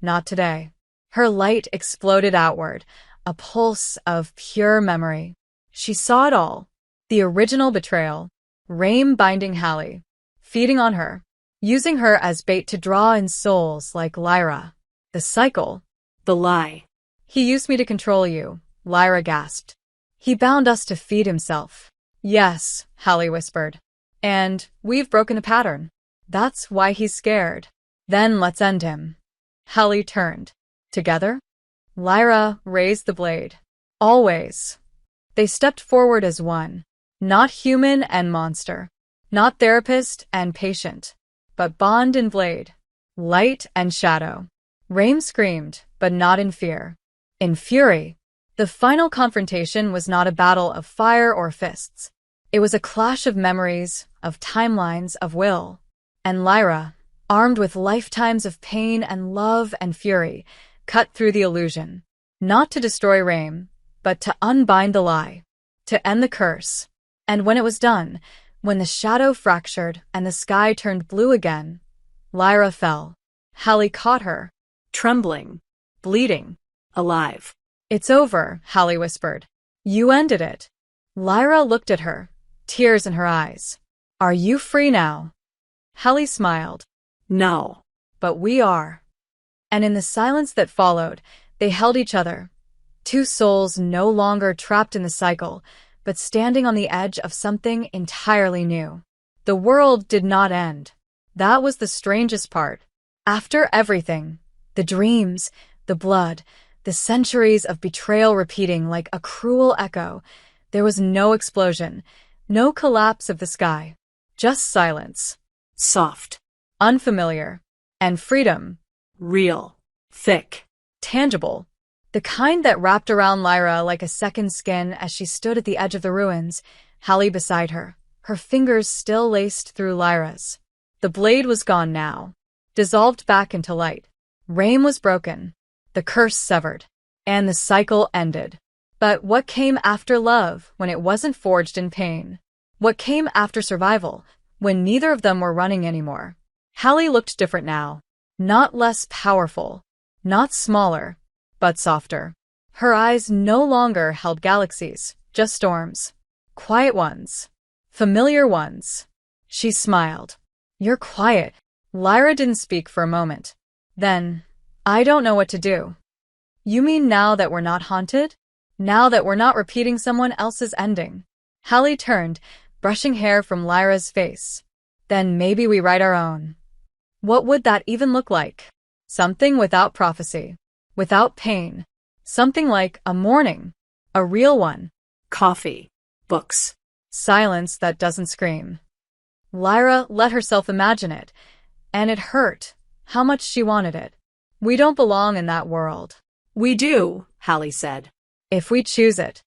Not today. Her light exploded outward, a pulse of pure memory. She saw it all. The original betrayal. Rain binding Hallie. Feeding on her. Using her as bait to draw in souls like Lyra. The cycle. The lie. He used me to control you, Lyra gasped. He bound us to feed himself. Yes, Hallie whispered. And we've broken the pattern. That's why he's scared. Then let's end him. Hallie turned. Together? Lyra raised the blade. Always. They stepped forward as one. Not human and monster. Not therapist and patient. But bond and blade. Light and shadow. Rain screamed, but not in fear. In fury. The final confrontation was not a battle of fire or fists. It was a clash of memories, of timelines, of will. And Lyra, armed with lifetimes of pain and love and fury, cut through the illusion. Not to destroy Rain, but to unbind the lie. To end the curse. And when it was done, when the shadow fractured and the sky turned blue again, Lyra fell. Hallie caught her. Trembling. Bleeding. Alive. It's over, Hallie whispered. You ended it. Lyra looked at her, tears in her eyes. Are you free now? Hallie smiled. No. But we are. And in the silence that followed, they held each other. Two souls no longer trapped in the cycle, but standing on the edge of something entirely new. The world did not end. That was the strangest part. After everything, the dreams, the blood, the centuries of betrayal repeating like a cruel echo, there was no explosion, no collapse of the sky. Just silence. Soft. Unfamiliar. And freedom. Real. Thick. Tangible. The kind that wrapped around Lyra like a second skin as she stood at the edge of the ruins, Hallie beside her, her fingers still laced through Lyra's. The blade was gone now. Dissolved back into light. Rain was broken. The curse severed. And the cycle ended. But what came after love when it wasn't forged in pain? What came after survival when neither of them were running anymore? Hallie looked different now. Not less powerful. Not smaller. But softer. Her eyes no longer held galaxies, just storms. Quiet ones. Familiar ones. She smiled. You're quiet. Lyra didn't speak for a moment. Then, I don't know what to do. You mean now that we're not haunted? Now that we're not repeating someone else's ending. Hallie turned, brushing hair from Lyra's face. Then maybe we write our own. What would that even look like? Something without prophecy. Without pain. Something like a morning. A real one. Coffee. Books. Silence that doesn't scream. Lyra let herself imagine it, and it hurt how much she wanted it. We don't belong in that world. We do, Hallie said. If we choose it.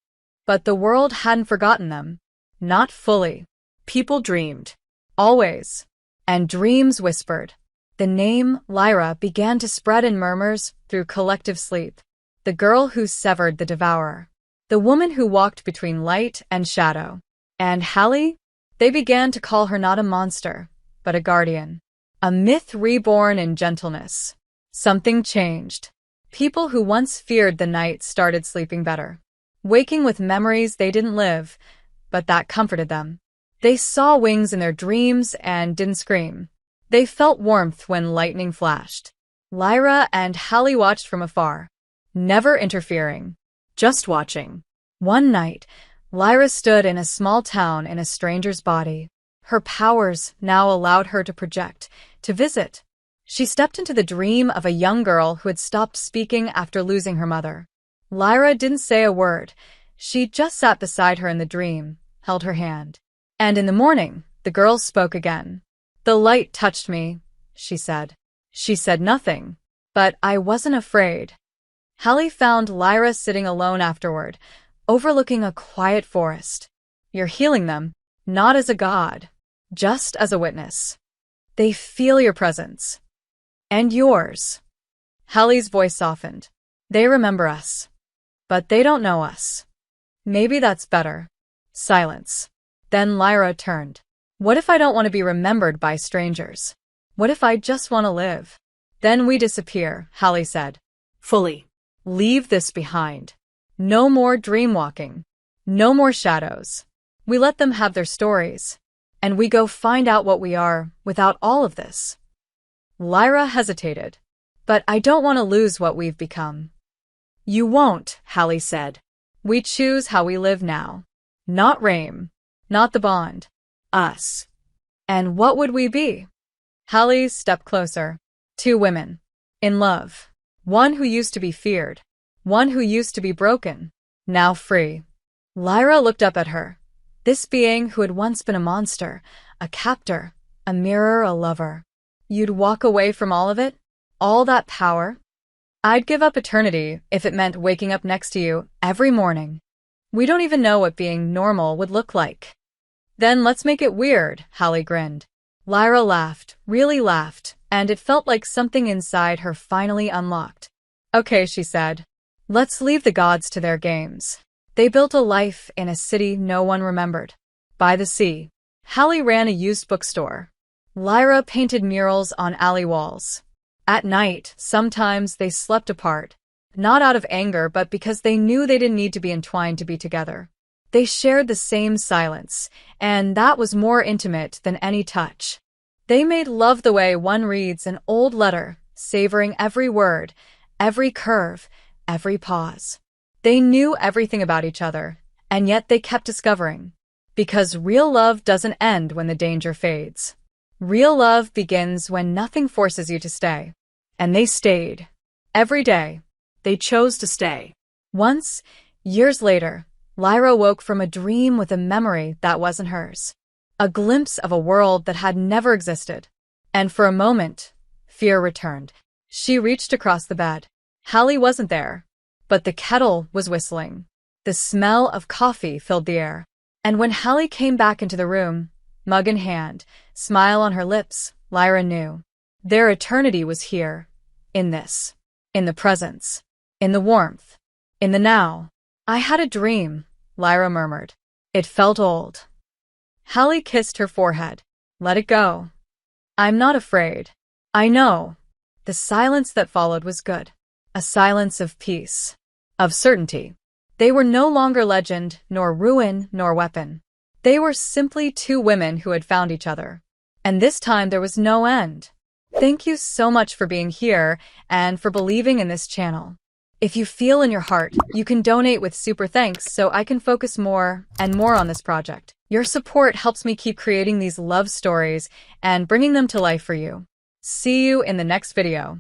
But the world hadn't forgotten them. Not fully. People dreamed. Always. And dreams whispered. The name Lyra began to spread in murmurs through collective sleep. The girl who severed the devourer. The woman who walked between light and shadow. And Hallie? They began to call her not a monster, but a guardian. A myth reborn in gentleness. Something changed. People who once feared the night started sleeping better. Waking with memories they didn't live, but that comforted them. They saw wings in their dreams and didn't scream. They felt warmth when lightning flashed. Lyra and Hallie watched from afar, never interfering, just watching. One night, Lyra stood in a small town in a stranger's body. Her powers now allowed her to project, to visit. She stepped into the dream of a young girl who had stopped speaking after losing her mother. Lyra didn't say a word. She just sat beside her in the dream, held her hand. And in the morning, the girl spoke again. "The light touched me," she said. She said nothing, but I wasn't afraid. Hallie found Lyra sitting alone afterward, overlooking a quiet forest. "You're healing them, not as a god, just as a witness. They feel your presence. And yours." Hallie's voice softened. "They remember us. But they don't know us. Maybe that's better." Silence. Then Lyra turned. "What if I don't want to be remembered by strangers? What if I just want to live?" "Then we disappear," Hallie said. Fully. "Leave this behind. No more dream-walking. No more shadows. We let them have their stories. And we go find out what we are without all of this." Lyra hesitated. "But I don't want to lose what we've become." "You won't," Hallie said. "We choose how we live now. Not Rame. Not the bond. Us. And what would we be?" Hallie stepped closer. Two women. In love. One who used to be feared. One who used to be broken. Now free. Lyra looked up at her. This being who had once been a monster, a captor, a mirror, a lover. "You'd walk away from all of it? All that power?" "I'd give up eternity if it meant waking up next to you every morning. We don't even know what being normal would look like." "Then let's make it weird," Hallie grinned. Lyra laughed, really laughed, and it felt like something inside her finally unlocked. "Okay," she said. "Let's leave the gods to their games." They built a life in a city no one remembered. By the sea. Hallie ran a used bookstore. Lyra painted murals on alley walls. At night, sometimes they slept apart. Not out of anger, but because they knew they didn't need to be entwined to be together. They shared the same silence, and that was more intimate than any touch. They made love the way one reads an old letter, savoring every word, every curve, every pause. They knew everything about each other, and yet they kept discovering. Because real love doesn't end when the danger fades. Real love begins when nothing forces you to stay. And they stayed. Every day. They chose to stay. Once, years later, Lyra woke from a dream with a memory that wasn't hers. A glimpse of a world that had never existed. And for a moment, fear returned. She reached across the bed. Hallie wasn't there. But the kettle was whistling. The smell of coffee filled the air. And when Hallie came back into the room, mug in hand, smile on her lips, Lyra knew. Their eternity was here. In this. In the presence. In the warmth. In the now. "I had a dream," Lyra murmured. It felt old. Hallie kissed her forehead. "Let it go. I'm not afraid. I know." The silence that followed was good. A silence of peace. Of certainty. They were no longer legend, nor ruin, nor weapon. They were simply two women who had found each other. And this time there was no end. Thank you so much for being here and for believing in this channel. If you feel in your heart, you can donate with super thanks so I can focus more and more on this project. Your support helps me keep creating these love stories and bringing them to life for you. See you in the next video.